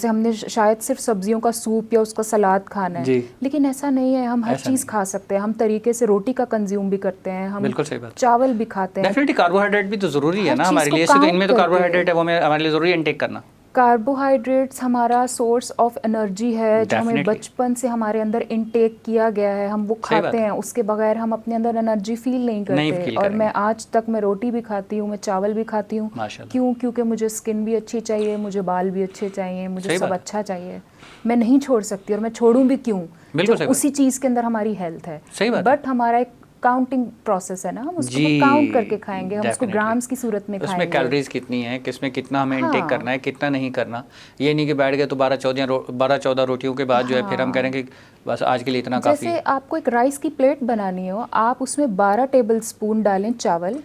हमने शायद सिर्फ सब्जियों का सूप या उसका सलाद खाना है, लेकिन ऐसा नहीं है। हम हर चीज़ खा सकते हैं, हम तरीके से रोटी का कंज्यूम भी करते हैं, हम चावल भी खाते हैं। डेफिनेटली कार्बोहाइड्रेट भी तो ज़रूरी है ना हमारे लिए, तो इनमें तो कार्बोहाइड्रेट है, वो हमारे लिए ज़रूरी इनटेक करना। कार्बोहाइड्रेट्स हमारा सोर्स ऑफ एनर्जी है, जो हमें बचपन से हमारे अंदर इनटेक किया गया है, हम वो खाते हैं, उसके बगैर हम अपने अंदर एनर्जी फील नहीं करते। और मैं आज तक मैं रोटी भी खाती हूँ, मैं चावल भी खाती हूँ, क्यों? क्योंकि मुझे स्किन भी अच्छी चाहिए, मुझे बाल भी अच्छे चाहिए, मुझे सब अच्छा चाहिए, मैं नहीं छोड़ सकती। और मैं छोड़ूं भी क्यों, जब उसी चीज़ के अंदर हमारी हेल्थ है। बट हमारा एक काउंटिंग प्रोसेस है ना, हम उसको काउंट करके खाएंगे, हम उसको ग्राम्स की सूरत में खाएंगे, उसमें कैलोरीज कितनी है, किसमें कितना हमें इनटेक करना है, कितना नहीं करना। ये नहीं कि बैठ गए तो 12-14 रोटियों के बाद जो है फिर हम कह रहे हैं कि बस आज के लिए इतना काफ़ी है। जैसे आपको एक राइस की प्लेट बनानी हो, आप उसमें 12 टेबल स्पून डालें चावल,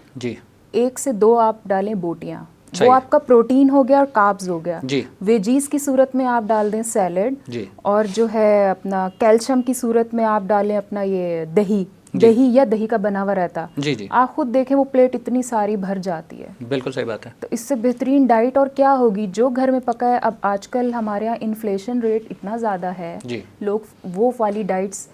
1 से 2 आप डालें बोटियाँ, वो आपका प्रोटीन हो गया और कार्ब्स हो गया। वेजीज की सूरत में आप डाल दें सैलेड, और जो है अपना कैल्शियम की सूरत में आप डालें अपना ये दही या दही का बना हुआ रहता। आप खुद देखें वो प्लेट इतनी सारी भर जाती है। बिल्कुल सही बात है। तो इससे बेहतरीन डाइट और क्या होगी जो घर में पका है। अब आजकल हमारे यहाँ इन्फ्लेशन रेट इतना ज़्यादा है, लोग वो वाली डाइट्स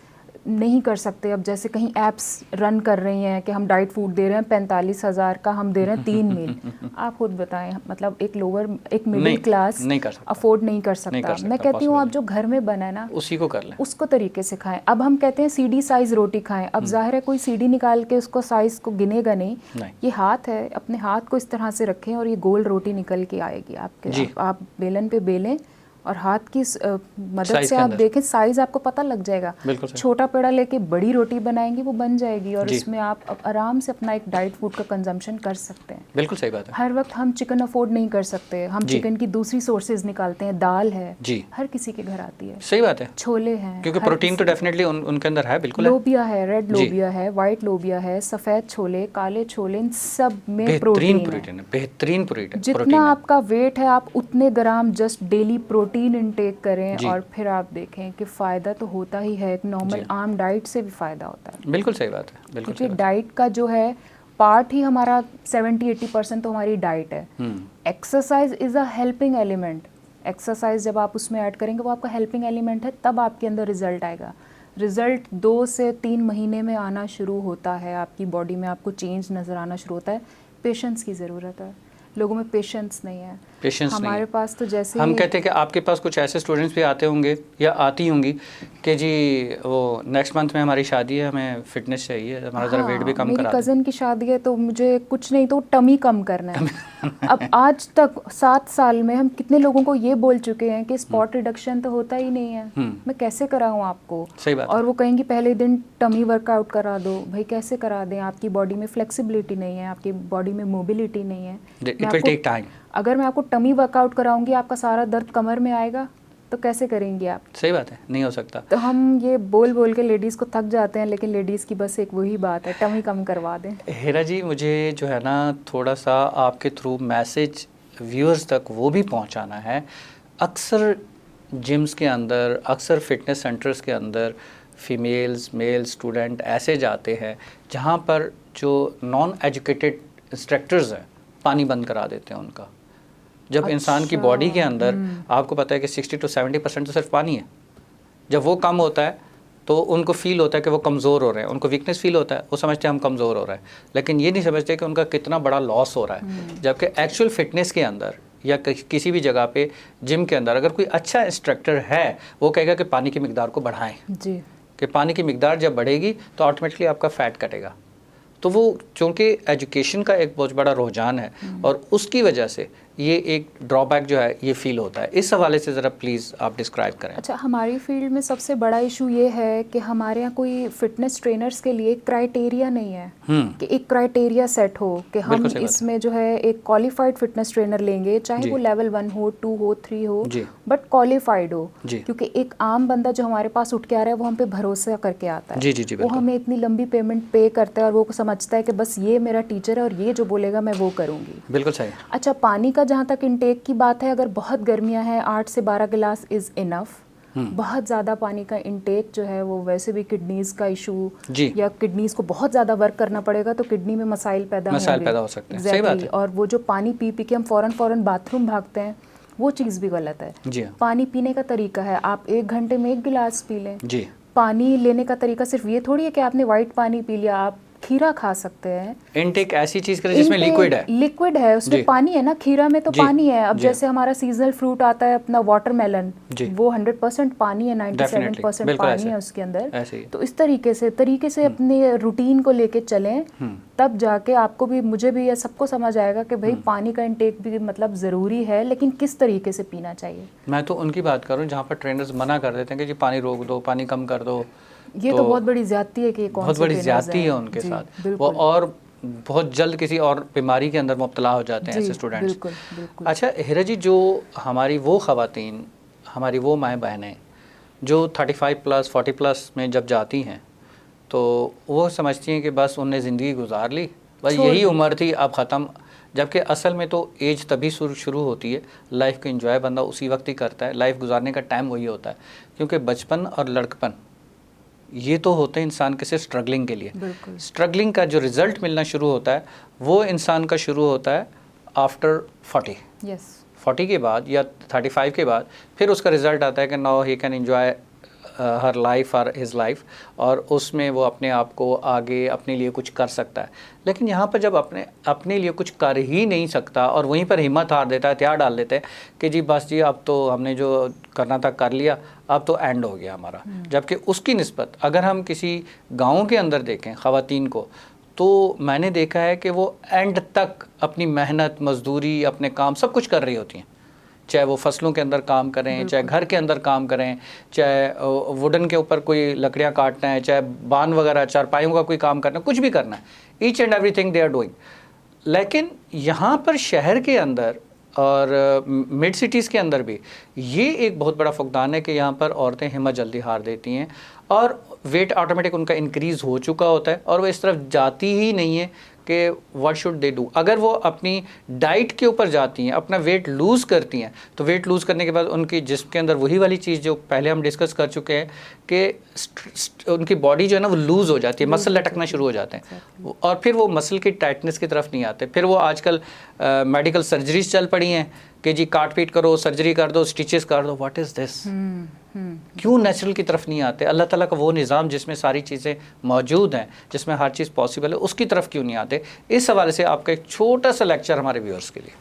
नहीं कर सकते। अब जैसे कहीं एप्स रन कर रही हैं कि हम डाइट फूड दे रहे हैं 45,000 का, हम दे रहे हैं 3 मील। आप खुद बताएं, मतलब एक मिडिल क्लास अफोर्ड नहीं कर सकता। मैं कहती हूँ आप जो घर में बना है ना, उसी को कर लें, उसको तरीके से खाएं। अब हम कहते हैं सीडी साइज रोटी खाएं, अब जाहिर है कोई सीडी निकाल के उसको साइज को गिनेगा नहीं। ये हाथ है, अपने हाथ को इस तरह से रखें और ये गोल रोटी निकल के आएगी आपके। आप बेलन पे बेलें और हाथ की मदद से आप देखें, साइज आपको पता लग जाएगा। छोटा पेड़ा लेके बड़ी रोटी बनाएंगे, वो बन जाएगी, और इसमें आप आराम से अपना एक डाइट फूड का कंजम्पशन कर सकते हैं। बिल्कुल सही बात है। हर वक्त हम चिकन अफोर्ड नहीं कर सकते, हम चिकन की दूसरी सोर्सेज निकालते हैं। दाल है, हर किसी के घर आती है। सही बात है। छोले हैं, क्योंकि प्रोटीन तो डेफिनेटली उनके अंदर है। बिल्कुल लोबिया है, रेड लोबिया है, व्हाइट लोबिया है, सफ़ेद छोले, काले छोले, इन सब में प्रोटीन है, बेहतरीन प्रोटीन। जितना आपका वेट है आप उतने ग्राम जस्ट डेली प्रोटीन इनटेक करें, और फिर आप देखें कि फ़ायदा तो होता ही है। एक नॉर्मल आम डाइट से भी फ़ायदा होता है। बिल्कुल सही बात है। बिल्कुल, क्योंकि डाइट का जो है पार्ट ही हमारा 70-80% तो हमारी डाइट है। Exercise is a helping element. Exercise जब आप उसमें ऐड करेंगे, वो आपका हेल्पिंग एलिमेंट है, तब आपके अंदर रिजल्ट आएगा। रिजल्ट 2 से 3 महीने में आना शुरू होता है, आपकी बॉडी में आपको चेंज नज़र आना शुरू होता है। पेशेंस की ज़रूरत है, लोगों में पेशेंस नहीं है। हमारे पास तो जैसे हम कहते हैं कि आपके पास कुछ ऐसे स्टूडेंट्स भी आते होंगे या आती होंगी कि जी वो नेक्स्ट मंथ में हमारी शादी है, हमें फिटनेस चाहिए, हमारा ज़रा वेट भी कम करा। मेरी कज़न की शादी है तो मुझे कुछ नहीं तो टमी कम करना है। अब आज तक 7 साल में हम कितने लोगों को ये बोल चुके हैं कि स्पॉट रिडक्शन तो होता ही नहीं है, मैं कैसे कराऊँ आपको। सही बात। और वो कहेंगे पहले दिन टमी वर्कआउट करा दो। भाई कैसे करा दें, आपकी बॉडी में फ्लेक्सिबिलिटी नहीं है, आपकी बॉडी में मोबिलिटी नहीं है। It will take time. अगर मैं आपको टमी वर्कआउट कराऊंगी, आपका सारा दर्द कमर में आएगा, तो कैसे करेंगी आप? सही बात है, नहीं हो सकता। तो हम ये बोल बोल के लेडीज़ को थक जाते हैं, लेकिन लेडीज़ की बस एक वही बात है, टमी कम करवा दें। हेरा जी, मुझे जो है ना थोड़ा सा आपके थ्रू मैसेज व्यूअर्स तक वो भी पहुंचाना है। अक्सर जिम्स के अंदर, अक्सर फिटनेस सेंटर्स के अंदर फीमेल्स मेल स्टूडेंट ऐसे जाते हैं जहां पर जो नॉन एजुकेटेड इंस्ट्रक्टर्स हैं पानी बंद करा देते हैं उनका। जब अच्छा। इंसान की बॉडी के अंदर आपको पता है कि 60 to 70% तो सिर्फ पानी है। जब वो कम होता है तो उनको फील होता है कि वो कमज़ोर हो रहे हैं, उनको वीकनेस फील होता है, वो समझते हैं हम कमज़ोर हो रहे हैं, लेकिन ये नहीं समझते कि उनका कितना बड़ा लॉस हो रहा है। जबकि एक्चुअल फिटनेस के अंदर या किसी भी जगह पे जिम के अंदर अगर कोई अच्छा इंस्ट्रक्टर है वो कहेगा कि पानी की मिकदार को बढ़ाएं जी, कि पानी की मिकदार जब बढ़ेगी तो ऑटोमेटिकली आपका फ़ैट कटेगा। तो वो चूँकि एजुकेशन का एक बहुत बड़ा रुझान है और उसकी वजह से ये एक ड्रॉबैक जो है ये फील होता है। इस हवाले से ज़रा प्लीज़ आप डिस्क्राइब करें। अच्छा, हमारी फील्ड में सबसे बड़ा इशू ये है कि हमारे यहाँ कोई फिटनेस ट्रेनर्स के लिए क्राइटेरिया नहीं है कि एक क्राइटेरिया सेट हो कि हम इसमें जो है एक क्वालिफाइड फिटनेस ट्रेनर लेंगे, चाहे वो लेवल 1 हो, 2 हो, 3 हो, बट क्वालिफाइड हो। क्योंकि एक आम बंदा जो हमारे पास उठ के आ रहा है वो हम पे भरोसा करके आता है। जी, वो हमें इतनी लंबी पेमेंट पे करता है और वो समझता है कि बस ये मेरा टीचर है और ये जो बोलेगा मैं वो करूँगी। बिल्कुल सही। अच्छा, पानी का जहाँ तक इंटेक की बात है, अगर बहुत गर्मियाँ हैं 8 से 12 गिलास इज़ इनफ। बहुत ज़्यादा पानी का इंटेक जो है वो वैसे भी किडनीज़ का इशू या किडनीज़ को बहुत ज़्यादा वर्क करना पड़ेगा तो किडनी में मसाइल पैदा हो सकते हैं। सही बात है। और वो जो पानी पी पी के हम फ़ौरन बाथरूम भागते हैं वो चीज़ भी गलत है। पानी पीने का तरीका है, आप 1 घंटे में 1 गिलास पी लें। पानी लेने का तरीका सिर्फ ये थोड़ी है कि आपने वाइट पानी पी लिया। आप खीरा खा सकते हैं। इनटेक ऐसी चीज करें जिसमें लिक्विड है, उसमें पानी है ना, खीरा में तो पानी है। अब जैसे हमारा सीजनल फ्रूट आता है अपना वाटरमेलन, वो 100% पानी है, 97% पानी है उसके अंदर। तो इस तरीके से अपने रूटीन को लेके चलें, तब जाके आपको भी, मुझे भी, ये सबको समझ आएगा कि भाई पानी का इंटेक भी मतलब ज़रूरी है, लेकिन किस तरीके से पीना चाहिए। मैं तो उनकी बात करूँ जहाँ पर ट्रेनर्स मना कर देते हैं कि जी पानी रोक दो, पानी कम कर दो। ये तो बहुत बड़ी ज्यादती है कि बहुत बड़ी ज्यादती है उनके साथ। वो और बहुत जल्द किसी और बीमारी के अंदर मुब्तला हो जाते हैं ऐसे स्टूडेंट्स। बिल्कुल। अच्छा हीरा जी, जो हमारी वो ख़वातीन, हमारी वो माएँ बहनें जो 35+, 40+ में जब जाती हैं तो वो समझती हैं कि बस उनने ज़िंदगी गुजार ली, बस यही उम्र थी, अब ख़त्म। जबकि असल में तो एज तभी शुरू होती है, लाइफ को एंजॉय बंदा उसी वक्त ही करता है, लाइफ गुजारने का टाइम वही होता है। क्योंकि बचपन और लड़कपन ये तो होते हैं इंसान के सिर्फ स्ट्रगलिंग के लिए। स्ट्रगलिंग का जो रिज़ल्ट मिलना शुरू होता है वो इंसान का शुरू होता है आफ्टर 40। 40 के बाद या 35 के बाद फिर उसका रिज़ल्ट आता है कि now he can enjoy her life और हिज लाइफ, और उसमें वो अपने आप को आगे अपने लिए कुछ कर सकता है। लेकिन यहाँ पर जब अपने लिए कुछ कर ही नहीं सकता और वहीं पर हिम्मत हार देता है, हथियार डाल देते हैं कि जी बस जी अब तो हमने जो करना था कर लिया, अब तो एंड हो गया हमारा। जबकि उसकी निस्बत अगर हम किसी गाँव के अंदर देखें ख़वातीन को, तो मैंने देखा है कि वो एंड तक अपनी मेहनत, मजदूरी, अपने काम सब कुछ कर रही होती हैं। चाहे वो फसलों के अंदर काम करें, चाहे घर के अंदर काम करें, चाहे वुडन के ऊपर कोई लकड़ियाँ काटना है, चाहे बान वगैरह चारपाइयों का कोई काम करना है, कुछ भी करना है, each and everything they are doing. लेकिन यहाँ पर शहर के अंदर और मिड सिटीज़ के अंदर भी ये एक बहुत बड़ा फुकदान है कि यहाँ पर औरतें हिम्मत जल्दी हार देती हैं और वेट ऑटोमेटिक उनका इंक्रीज़ हो चुका होता है और वो इस तरफ जाती ही नहीं है कि व्हाट शुड दे डू। अगर वो अपनी डाइट के ऊपर जाती हैं, अपना वेट लूज़ करती हैं, तो वेट लूज़ करने के बाद उनकी जिस्म के अंदर वही वाली चीज़ जो पहले हम डिस्कस कर चुके हैं कि उनकी बॉडी जो है ना वो लूज़ हो जाती है, मसल लटकना शुरू हो जाते हैं और फिर वो मसल की टाइटनेस की तरफ नहीं आते। फिर वो आजकल मेडिकल सर्जरीज चल पड़ी हैं कि जी काट पीट करो, सर्जरी कर दो, स्टिचेस कर दो। What is this? क्यों नेचुरल की तरफ नहीं आते? अल्लाह ताला का वो निज़ाम जिसमें सारी चीज़ें मौजूद हैं, जिसमें हर चीज़ पॉसिबल है, उसकी तरफ क्यों नहीं आते? इस हवाले से आपका एक छोटा सा लेक्चर हमारे व्यूअर्स के लिए।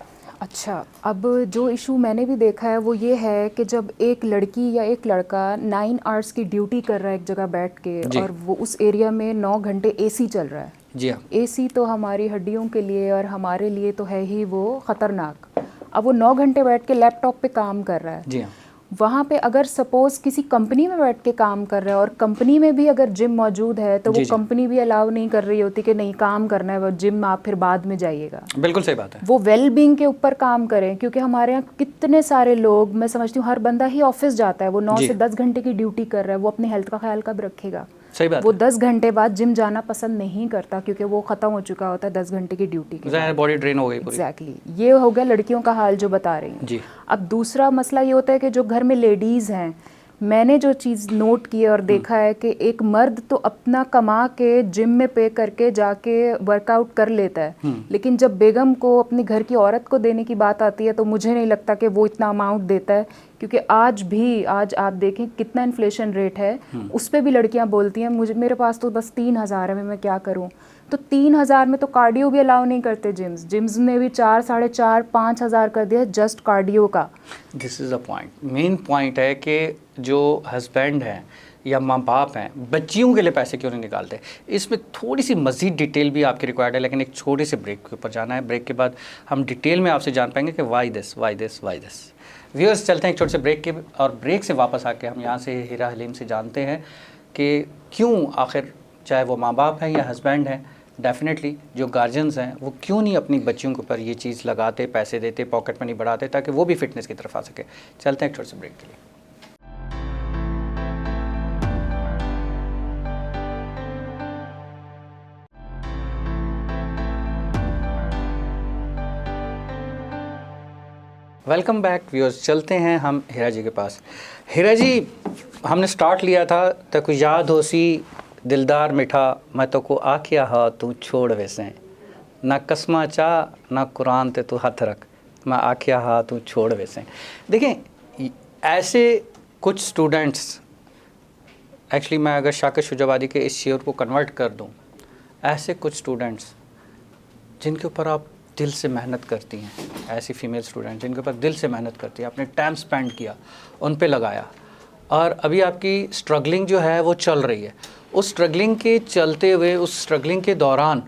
अच्छा, अब जो इशू मैंने भी देखा है वो ये है कि जब एक लड़की या एक लड़का 9 आवर्स की ड्यूटी कर रहा है एक जगह बैठ के और वो उस एरिया में 9 घंटे एसी चल रहा है। जी हाँ। एसी तो हमारी हड्डियों के लिए और हमारे लिए तो है ही वो ख़तरनाक। अब वो 9 घंटे बैठ के लैपटॉप पे काम कर रहा है। जी हाँ। वहाँ पे अगर सपोज किसी कंपनी में बैठ के काम कर रहे हैं और कंपनी में भी अगर जिम मौजूद है तो वो कंपनी भी अलाउ नहीं कर रही होती कि नहीं काम करना है, वो जिम आप फिर बाद में जाइएगा। बिल्कुल सही बात है। वो वेल बींग के ऊपर काम करें, क्योंकि हमारे यहाँ कितने सारे लोग, मैं समझती हूँ हर बंदा ही ऑफिस जाता है, वो 9 से 10 घंटे की ड्यूटी कर रहा है, वो अपनी हेल्थ का ख्याल कब रखेगा? सही बात। वो 10 घंटे बाद जिम जाना पसंद नहीं करता क्योंकि वो खत्म हो चुका होता है 10 घंटे की ड्यूटी के बाद। बॉडी ड्रेन हो गई पूरी। एग्जैक्टली, ये हो गया लड़कियों का हाल जो बता रही हूँ। अब दूसरा मसला ये होता है कि जो घर में लेडीज़ हैं, मैंने जो चीज़ नोट की है और देखा है कि एक मर्द तो अपना कमा के जिम में पे करके जाके वर्कआउट कर लेता है, लेकिन जब बेगम को, अपनी घर की औरत को देने की बात आती है तो मुझे नहीं लगता कि वो इतना अमाउंट देता है, क्योंकि आज आप देखें कितना इन्फ्लेशन रेट है, उस पर भी लड़कियां बोलती हैं मेरे पास तो बस 3,000 है, मैं क्या करूं? तो 3,000 में तो कार्डियो भी अलाउ नहीं करते जिम्स ने भी 4, 4.5, 5,000 कर दिया जस्ट कार्डियो का। This is a point, main point है कि जो हस्बैंड हैं या माँ बाप हैं, बच्चियों के लिए पैसे क्यों नहीं निकालते? इसमें थोड़ी सी मज़ीद डिटेल भी आपकी रिक्वायर्ड है, लेकिन एक छोटे से ब्रेक के ऊपर जाना है। ब्रेक के बाद हम डिटेल में आपसे जान पाएंगे कि वाई दिस। व्यूअर्स, चलते हैं एक छोटे से ब्रेक के, और ब्रेक से वापस आके हम यहाँ से हिरा हलीम से जानते हैं कि क्यों आखिर, चाहे वो माँ बाप हैं या हस्बैंड हैं, डेफिनेटली जो गार्जियंस हैं वो क्यों नहीं अपनी बच्चियों के ऊपर ये चीज़ लगाते, पैसे देते, पॉकेट मनी बढ़ाते, ताकि वो भी फिटनेस की तरफ आ सके। चलते हैं एक छोटे से ब्रेक के लिए। वेलकम बैक व्यूअर्स, चलते हैं हम हीरा जी के पास। हीरा जी, हमने स्टार्ट लिया था तक याद हो सी दिलदार मिठा, मैं तो को आखिया हा तू छोड़ वैसे, ना कसमा चाह ना कुरान ते तू हथ रख, मैं आखिया हा तू छोड़ वैसे। देखें, ऐसे कुछ स्टूडेंट्स, एक्चुअली मैं अगर शाकिर शुजाबादी के इस शेर को कन्वर्ट कर दूं, ऐसे कुछ स्टूडेंट्स जिनके ऊपर आप दिल से मेहनत करती हैं, ऐसी फीमेल स्टूडेंट जिनके ऊपर दिल से मेहनत करती है, आपने टाइम स्पेंड किया, उन पे लगाया, और अभी आपकी स्ट्रगलिंग जो है वो चल रही है। उस स्ट्रगलिंग के चलते हुए, उस स्ट्रगलिंग के दौरान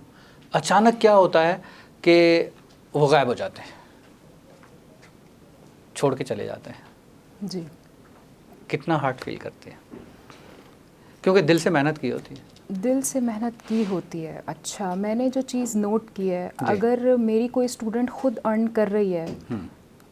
अचानक क्या होता है कि वो गायब हो जाते हैं, छोड़ के चले जाते हैं जी। कितना हार्ट फील करते हैं, क्योंकि दिल से मेहनत की होती है। दिल से मेहनत की होती है। अच्छा, मैंने जो चीज़ नोट की है, अगर मेरी कोई स्टूडेंट खुद अर्न कर रही है,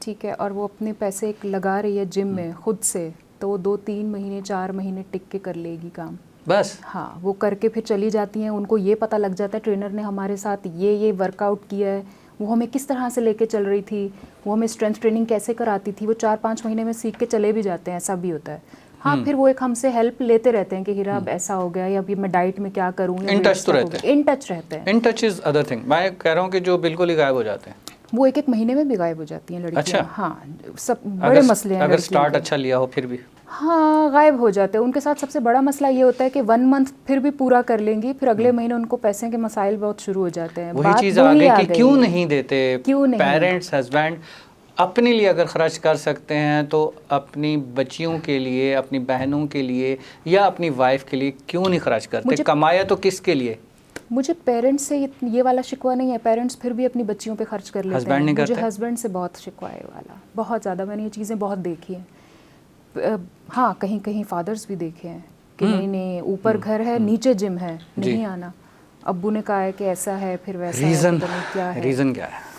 ठीक है, और वो अपने पैसे लगा रही है जिम में खुद से, तो 2-3 महीने 4 महीने टिक के कर लेगी काम बस। हाँ, वो करके फिर चली जाती हैं। उनको ये पता लग जाता है ट्रेनर ने हमारे साथ ये वर्कआउट किया है, वो हमें किस तरह से लेके चल रही थी, वो हमें स्ट्रेंथ ट्रेनिंग कैसे कराती थी, वो 4-5 महीने में सीख के चले भी जाते हैं, ऐसा भी होता है। हाँ, फिर वो एक हमसे हेल्प लेते रहते हैं कि हीरा अब ऐसा हो गया, या अभी मैं डाइट में क्या करूँ। इन टच तो रहते हैं, इन टच रहते हैं। In touch is other thing. मैं कह रहा हूँ कि जो बिल्कुल ही गायब हो जाते हैं, वो 1-1 महीने में भी गायब हो जाती हैं लड़कियाँ। अच्छा। हाँ, सब बड़े मसले हैं। अगर स्टार्ट अच्छा लिया हो फिर भी हाँ गायब हो जाते हैं। उनके साथ सबसे बड़ा मसला ये होता है कि 1 मंथ फिर भी पूरा कर लेंगी, फिर अगले महीने उनको पैसे के मसाइल बहुत शुरू हो जाते हैं। वही चीज़ आ गई कि क्यों नहीं देते, क्यों नहीं पेरेंट्स, हस्बैंड अपने लिए अगर खर्च कर सकते हैं तो अपनी बच्चियों के लिए, अपनी बहनों के लिए या अपनी वाइफ के लिए क्यों नहीं खर्च करते? कमाया तो किसके लिए? मुझे पेरेंट्स से ये वाला शिकवा नहीं है, पेरेंट्स फिर भी अपनी बच्चियों पे खर्च कर लेते हैं। हस्बैंड नहीं करते? मुझे हस्बैंड से बहुत शिकवा है वाला, बहुत ज़्यादा। मैंने ये चीज़ें बहुत देखी हैं। हाँ, कहीं कहीं फादर्स भी देखे हैं कि नहीं ऊपर घर है, नीचे जिम है, नहीं आना। अब्बू ने कहा है कि ऐसा है, फिर वैसा रीज़न क्या है? रीज़न क्या है?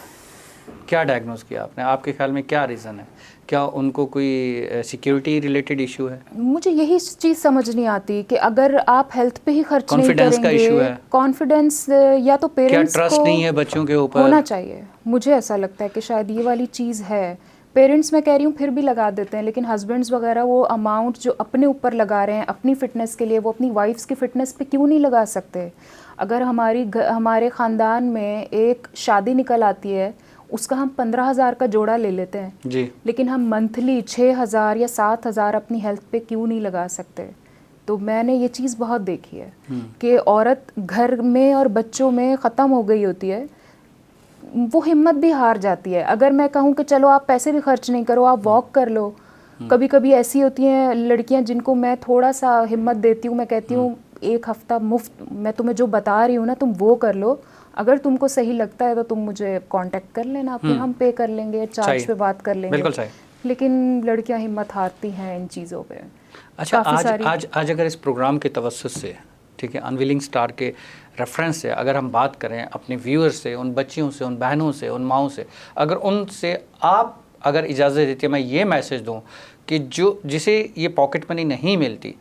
क्या डायग्नोज किया आपने? आपके ख्याल में क्या रीज़न है? क्या उनको कोई सिक्योरिटी रिलेटेड इशू है? मुझे यही चीज़ समझ नहीं आती कि अगर आप हेल्थ पे ही खर्च नहीं करेंगे, कॉन्फिडेंस का इशू है, कॉन्फिडेंस या तो पेरेंट्स क्या ट्रस्ट नहीं है बच्चों के ऊपर होना चाहिए। मुझे ऐसा लगता है कि शायद ये वाली चीज़ है। पेरेंट्स मैं कह रही हूँ फिर भी लगा देते हैं, लेकिन हस्बैंड्स वगैरह वो अमाउंट जो अपने ऊपर लगा रहे हैं अपनी फ़िटनेस के लिए, वो अपनी वाइफ्स की फ़िटनेस पे क्यों नहीं लगा सकते? अगर हमारे ख़ानदान में एक शादी निकल आती है, उसका हम 15,000 का जोड़ा ले लेते हैं जी, लेकिन हम मंथली 6,000 या 7,000 अपनी हेल्थ पे क्यों नहीं लगा सकते? तो मैंने ये चीज़ बहुत देखी है कि औरत घर में और बच्चों में ख़त्म हो गई होती है, वो हिम्मत भी हार जाती है। अगर मैं कहूँ कि चलो आप पैसे भी खर्च नहीं करो, आप वॉक कर लो। कभी कभी ऐसी होती हैं लड़कियाँ जिनको मैं थोड़ा सा हिम्मत देती हूँ, मैं कहती हूँ 1 हफ्ता मुफ्त मैं तुम्हें जो बता रही हूँ ना, तुम वो कर लो, अगर तुमको सही लगता है तो तुम मुझे कांटेक्ट कर लेना, फिर हम पे कर लेंगे, चार्ज पे बात कर लेंगे। बिल्कुल सही। लेकिन लड़कियां हिम्मत हारती हैं इन चीज़ों पे। अच्छा, आज अगर इस प्रोग्राम के तवस्सुस से, ठीक है, अनविलिंग स्टार के रेफरेंस से अगर हम बात करें अपने व्यूअर्स से, उन बच्चियों से, उन बहनों से, उन माओं से, अगर उनसे आप अगर इजाज़त देती है, मैं ये मैसेज दूं कि जो जिसे ये पॉकेट मनी नहीं मिलती,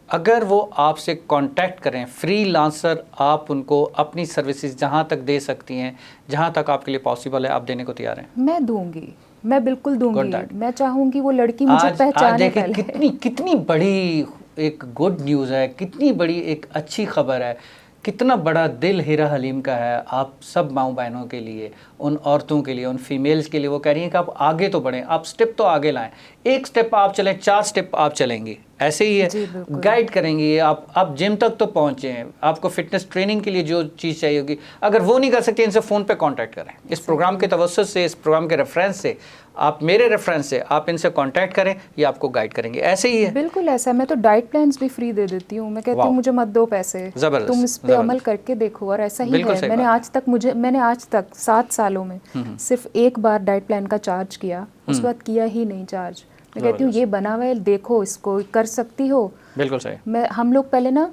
अगर वो आपसे कांटेक्ट करें, फ्रीलांसर आप उनको अपनी सर्विसेज जहाँ तक दे सकती हैं, जहाँ तक आपके लिए पॉसिबल है, आप देने को तैयार हैं? मैं दूंगी, मैं बिल्कुल दूंगी। मैं चाहूँगी वो लड़की मुझे पहचाने। पहले कितनी बड़ी एक गुड न्यूज़ है, कितनी बड़ी एक अच्छी खबर है, कितना बड़ा दिल हीरा हलीम का है आप सब माओ बहनों के लिए, उन औरतों के लिए, उन फीमेल्स के लिए। वो कह रही हैं कि आप आगे तो बढ़ें, आप स्टेप तो आगे लाएं, एक स्टेप आप चलें, 4 स्टेप आप चलेंगे, ऐसे ही है, गाइड करेंगी आप जिम तक तो पहुँचे हैं। आपको फिटनेस ट्रेनिंग के लिए जो चीज़ चाहिए होगी, अगर वो नहीं कर सकते, इनसे फ़ोन पे कांटेक्ट करें। इस प्रोग्राम के तवज्जुह से, इस प्रोग्राम के रेफरेंस से, आप मेरे रेफरेंस से आप इनसे कांटेक्ट करें, ये आपको गाइड करेंगे। ऐसे ही है, बिल्कुल ऐसा है। मैं तो डाइट प्लान्स भी फ्री दे देती हूँ। मैं कहती हूँ मुझे मत दो पैसे, तुम इस पे अमल करके देखो। और ऐसा ही है, मैंने आज तक 7 सालों में सिर्फ एक बार डाइट प्लान का चार्ज किया, उसके बाद किया ही नहीं चार्ज। मैं कहती हूँ ये बना हुआ है, देखो इसको कर सकती हो। बिल्कुल सही। हम लोग पहले ना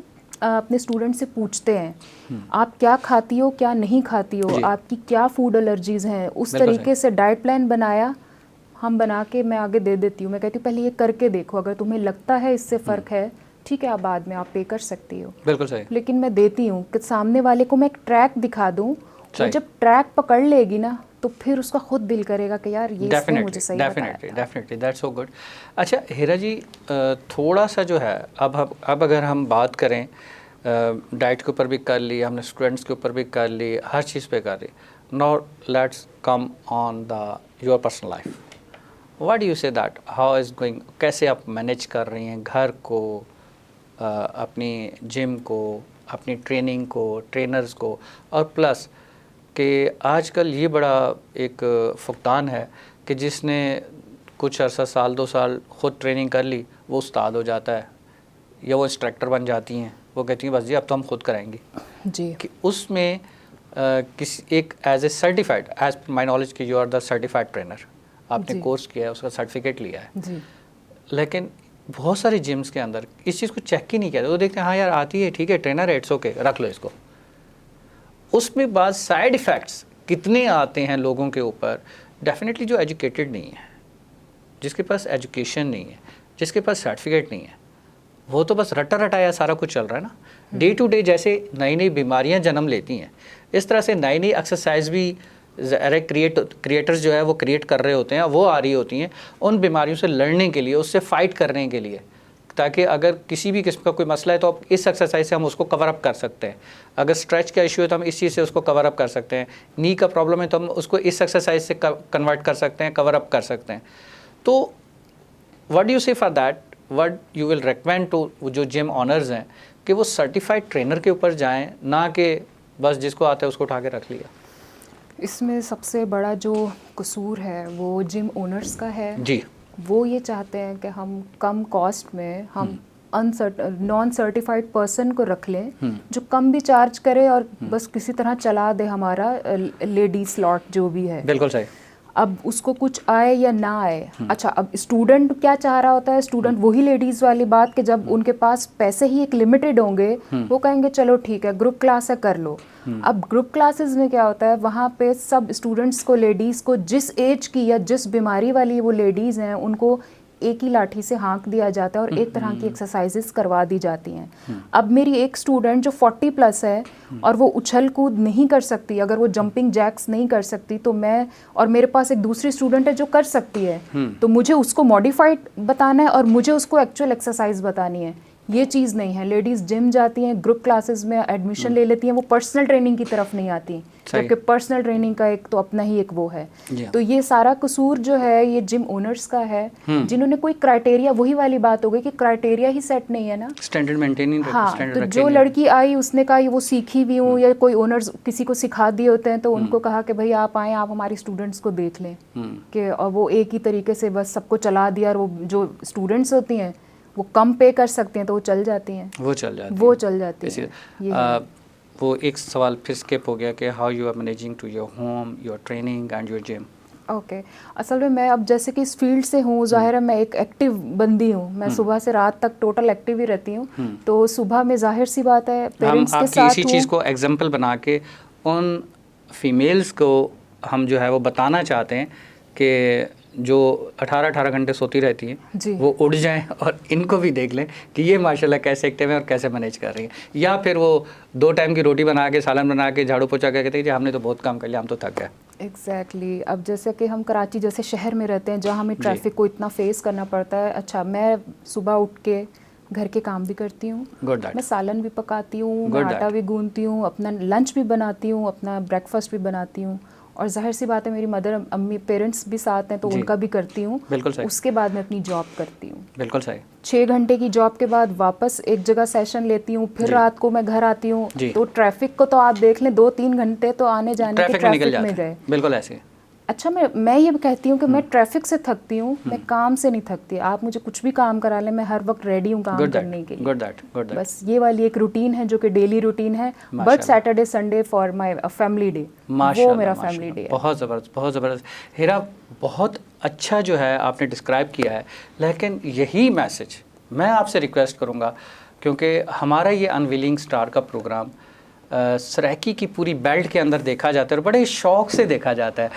अपने स्टूडेंट से पूछते हैं आप क्या खाती हो, क्या नहीं खाती हो, आपकी क्या फूड एलर्जीज हैं, उस तरीके से डाइट प्लान बनाया, हम बना के मैं आगे दे देती हूँ। मैं कहती हूँ पहले ये करके देखो, अगर तुम्हें लगता है इससे फ़र्क है, ठीक है, आप बाद में आप पे कर सकती हो। बिल्कुल सही। लेकिन मैं देती हूँ कि सामने वाले को मैं एक ट्रैक दिखा दूँ, वो जब ट्रैक पकड़ लेगी ना तो फिर उसका खुद दिल करेगा कि यार ये इसने मुझे सही बताया। Definitely that's so good. अच्छा हीरा जी, थोड़ा सा जो है अब अगर हम बात करें, डाइट के ऊपर भी कर ली हमने, स्टूडेंट्स के ऊपर भी कर ली, हर चीज़ पे कर ली। Now let's come on the your personal life. What do you say that, how is going, कैसे आप मैनेज कर रही हैं घर को, अपनी जिम को, अपनी ट्रेनिंग को, ट्रेनर्स को, और प्लस कि आजकल ये बड़ा एक फुकदान है कि जिसने कुछ अर्सा, साल 2 साल ख़ुद ट्रेनिंग कर ली, वो उस्ताद हो जाता है या वो इंस्ट्रक्टर बन जाती हैं। वो कहती हैं बस जी अब तो हम खुद कराएंगे जी। कि उसमें किसी एक as a certified, as my knowledge कि you are the certified trainer, आपने कोर्स किया है, उसका सर्टिफिकेट लिया है जी। लेकिन बहुत सारे जिम्स के अंदर इस चीज़ को चेक ही नहीं किया। वो देखते हैं हाँ यार आती है, ठीक है, ट्रेनर है, इट्स ओके, रख लो इसको। उसमें बाद साइड इफ़ेक्ट्स कितने आते हैं लोगों के ऊपर। डेफिनेटली जो एजुकेटेड नहीं है, जिसके पास एजुकेशन नहीं है, जिसके पास सर्टिफिकेट नहीं है, वो तो बस रटा रटाया सारा कुछ चल रहा है ना। डे टू डे जैसे नई नई बीमारियां जन्म लेती हैं, इस तरह से नई नई एक्सरसाइज भी क्रिएटर्स जो है वो क्रिएट कर रहे होते हैं, वो आ रही होती हैं उन बीमारियों से लड़ने के लिए, उससे फाइट करने के लिए, ताकि अगर किसी भी किस्म का कोई मसला है तो अब इस एक्सरसाइज से हम उसको कवर अप कर सकते हैं। अगर स्ट्रेच का इशू है तो हम इस चीज़ से उसको कवर अप कर सकते हैं। नी का प्रॉब्लम है तो हम उसको इस एक्सरसाइज से कन्वर्ट कर सकते हैं, कवर अप कर सकते हैं। तो what do you say for that, what you will recommend to जो जिम ऑनर्स हैं कि वो सर्टिफाइड ट्रेनर के ऊपर जाएं, ना कि बस जिसको आता है उसको उठा के रख लिया? इसमें सबसे बड़ा जो कसूर है वो जिम ओनर्स का है जी। वो ये चाहते हैं कि हम कम कॉस्ट में हम नॉन सर्टिफाइड पर्सन को रख लें जो कम भी चार्ज करे और बस किसी तरह चला दे हमारा लेडी स्लॉट जो भी है। बिल्कुल सही। अब उसको कुछ आए या ना आए, अच्छा अब स्टूडेंट क्या चाह रहा होता है, स्टूडेंट वही लेडीज़ वाली बात कि जब उनके पास पैसे ही एक लिमिटेड होंगे वो कहेंगे चलो ठीक है ग्रुप क्लास है कर लो। अब ग्रुप क्लासेस में क्या होता है, वहाँ पे सब स्टूडेंट्स को, लेडीज़ को जिस एज की या जिस बीमारी वाली वो लेडीज़ हैं उनको एक ही लाठी से हाँक दिया जाता है और एक तरह की एक्सरसाइजेस करवा दी जाती हैं। अब मेरी एक स्टूडेंट जो 40 प्लस है और वो उछल कूद नहीं कर सकती, अगर वो जंपिंग जैक्स नहीं कर सकती तो मैं, और मेरे पास एक दूसरी स्टूडेंट है जो कर सकती है, तो मुझे उसको मॉडिफाइड बताना है और मुझे उसको एक्चुअल एक्सरसाइज बतानी है। ये चीज़ नहीं है। लेडीज़ जिम जाती हैं, ग्रुप क्लासेस में एडमिशन ले लेती हैं, वो पर्सनल ट्रेनिंग की तरफ नहीं आती, जबकि पर्सनल ट्रेनिंग का एक तो अपना ही एक वो है। तो ये सारा कसूर जो है ये जिम ओनर्स का है, जिन्होंने कोई क्राइटेरिया, वही वाली बात हो गई कि क्राइटेरिया ही सेट नहीं है ना, स्टैंडर्ड मेंटेन। हाँ, तो जो लड़की आई उसने कहा वो सीखी भी हूँ, या कोई ओनर्स किसी को सिखा दिए होते हैं तो उनको कहा कि भाई आप आएँ, आप हमारी स्टूडेंट्स को देख लें, कि और वो एक ही तरीके से बस सबको चला दिया। और वो जो स्टूडेंट्स होती हैं वो कम पे कर सकते हैं तो वो चल जाती हैं, वो चल जाती हैं। वो एक सवाल फिर स्किप हो गया कि how you are managing to your home, your training and your gym. Okay असल में मैं अब जैसे कि इस फील्ड से हूँ, ज़ाहिर है मैं एक एक्टिव बंदी हूँ, मैं सुबह से रात तक टोटल एक्टिव ही रहती हूँ। तो सुबह में जाहिर सी बात है पेरेंट्स के साथ इसी चीज़ को एग्जाम्पल बना के उन फीमेल्स को हम जो है वो बताना चाहते हैं कि जो 18-18 घंटे सोती रहती हैं वो उठ जाएं और इनको भी देख लें कि ये माशाल्लाह कैसे एक्टिव है और कैसे मैनेज कर रही हैं। या फिर वो 2 टाइम की रोटी बना के, सालन बना के, झाड़ू पोछा करके कहते हैं हमने तो बहुत काम कर लिया, हम तो थक गए। एग्जैक्टली अब जैसे कि हम कराची जैसे शहर में रहते हैं जहाँ हमें ट्रैफिक को इतना फेस करना पड़ता है। अच्छा, मैं सुबह उठ के घर के काम भी करती हूँ, मैं सालन भी पकाती हूँ, मैं आटा भी गूंथती हूँ, अपना लंच भी बनाती हूँ, अपना ब्रेकफास्ट भी बनाती हूँ, और जाहिर सी बात है मेरी मदर अम्मी पेरेंट्स भी साथ हैं तो उनका भी करती हूँ। बिल्कुल सही। उसके बाद मैं अपनी जॉब करती हूँ। बिल्कुल सही। 6 घंटे की जॉब के बाद वापस एक जगह सेशन लेती हूँ, फिर रात को मैं घर आती हूँ। तो ट्रैफिक को तो आप देख लें, 2-3 घंटे तो आने जाने के ट्रैफिक में गए। बिल्कुल ऐसे। अच्छा, मैं ये कहती हूँ कि मैं ट्रैफिक से थकती हूँ, मैं काम से नहीं थकती। आप मुझे कुछ भी काम करा लें, मैं हर वक्त रेडी हूँ काम करने के लिए। Good that. बस ये वाली एक रूटीन है जो कि डेली रूटीन है, but Saturday Sunday for my family day, वो मेरा फैमिली डे है। बहुत ज़बरदस्त, बहुत ज़बरदस्त। हिरा, बहुत अच्छा जो है आपने डिस्क्राइब किया है, लेकिन यही मैसेज मैं आपसे रिक्वेस्ट करूँगा, क्योंकि हमारा ये अनविलिंग स्टार का प्रोग्राम सराइकी की पूरी बेल्ट के अंदर देखा जाता है और बड़े शौक़ से देखा जाता है।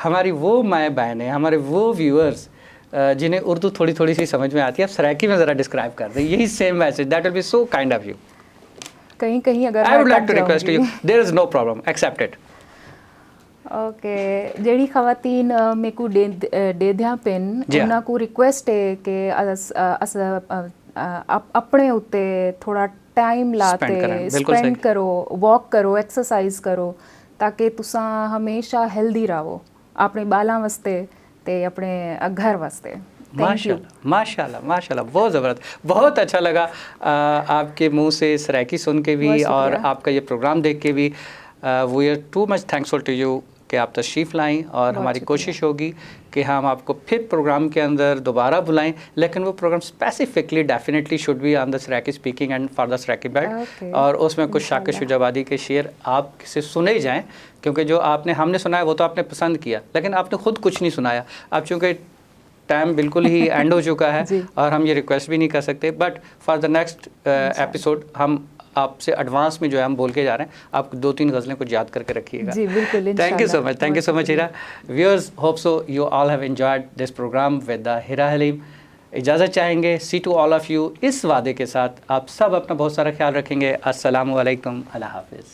हमारी वो माएँ बहनें, हमारे वो व्यूअर्स जिन्हें उर्दू थोड़ी थोड़ी सी समझ में आती है, आप सराइकी में ज़रा डिस्क्राइब कर दें यही same message. That will be so kind of you. कहीं कहीं अगर I would like to request you, there is no problem, accepted. Okay, ਜਿਹੜੀ ਖਵਾਤੀਨ ਮੇਕੂ ਦੇਦਿਆਂ ਪਿੰਨ ਉਹਨਾਂ ਕੋ ਰਿਕੁਐਸਟ ਹੈ ਕਿ ਆਪਣੇ ਉੱਤੇ ਥੋੜਾ टाइम लाते स्पेंड करो, वॉक करो, एक्सरसाइज करो, ताकि तुसा हमेशा हेल्दी रहो अपने बालों वास्ते ते अपने घर वास्ते। माशाल्लाह माशाल्लाह, बहुत ज़बरदस्त, बहुत अच्छा लगा आपके मुंह से सराइकी सुन के भी और आपका ये प्रोग्राम देख के भी। We are too much thankful to you कि आप तशरीफ़ लाएँ, और हमारी कोशिश होगी कि हम आपको फिर प्रोग्राम के अंदर दोबारा बुलाएं, लेकिन वो programme specifically definitely should be on the Saraiki speaking and for the Saraiki belt, और उसमें कुछ शाकिर शुजाबादी के शेर आपसे सुने जाएं, क्योंकि जो हमने सुनाया वो तो आपने पसंद किया, लेकिन आपने ख़ुद कुछ नहीं सुनाया। अब चूँकि टाइम बिल्कुल ही एंड हो चुका है और हम ये रिक्वेस्ट भी नहीं कर सकते, but for the next episode हम आपसे एडवांस में जो है हम बोल के जा रहे हैं, आप 2-3 गज़लें कुछ याद करके रखिएगा। जी बिल्कुल। Thank you so much Hira. Viewers, hope so you all have enjoyed this program with the Hira Haleem. इजाज़त चाहेंगे, see to all of you, इस वादे के साथ आप सब अपना बहुत सारा ख्याल रखेंगे। अस्सलामु अलैकुम, अल्लाह हाफ़िज़।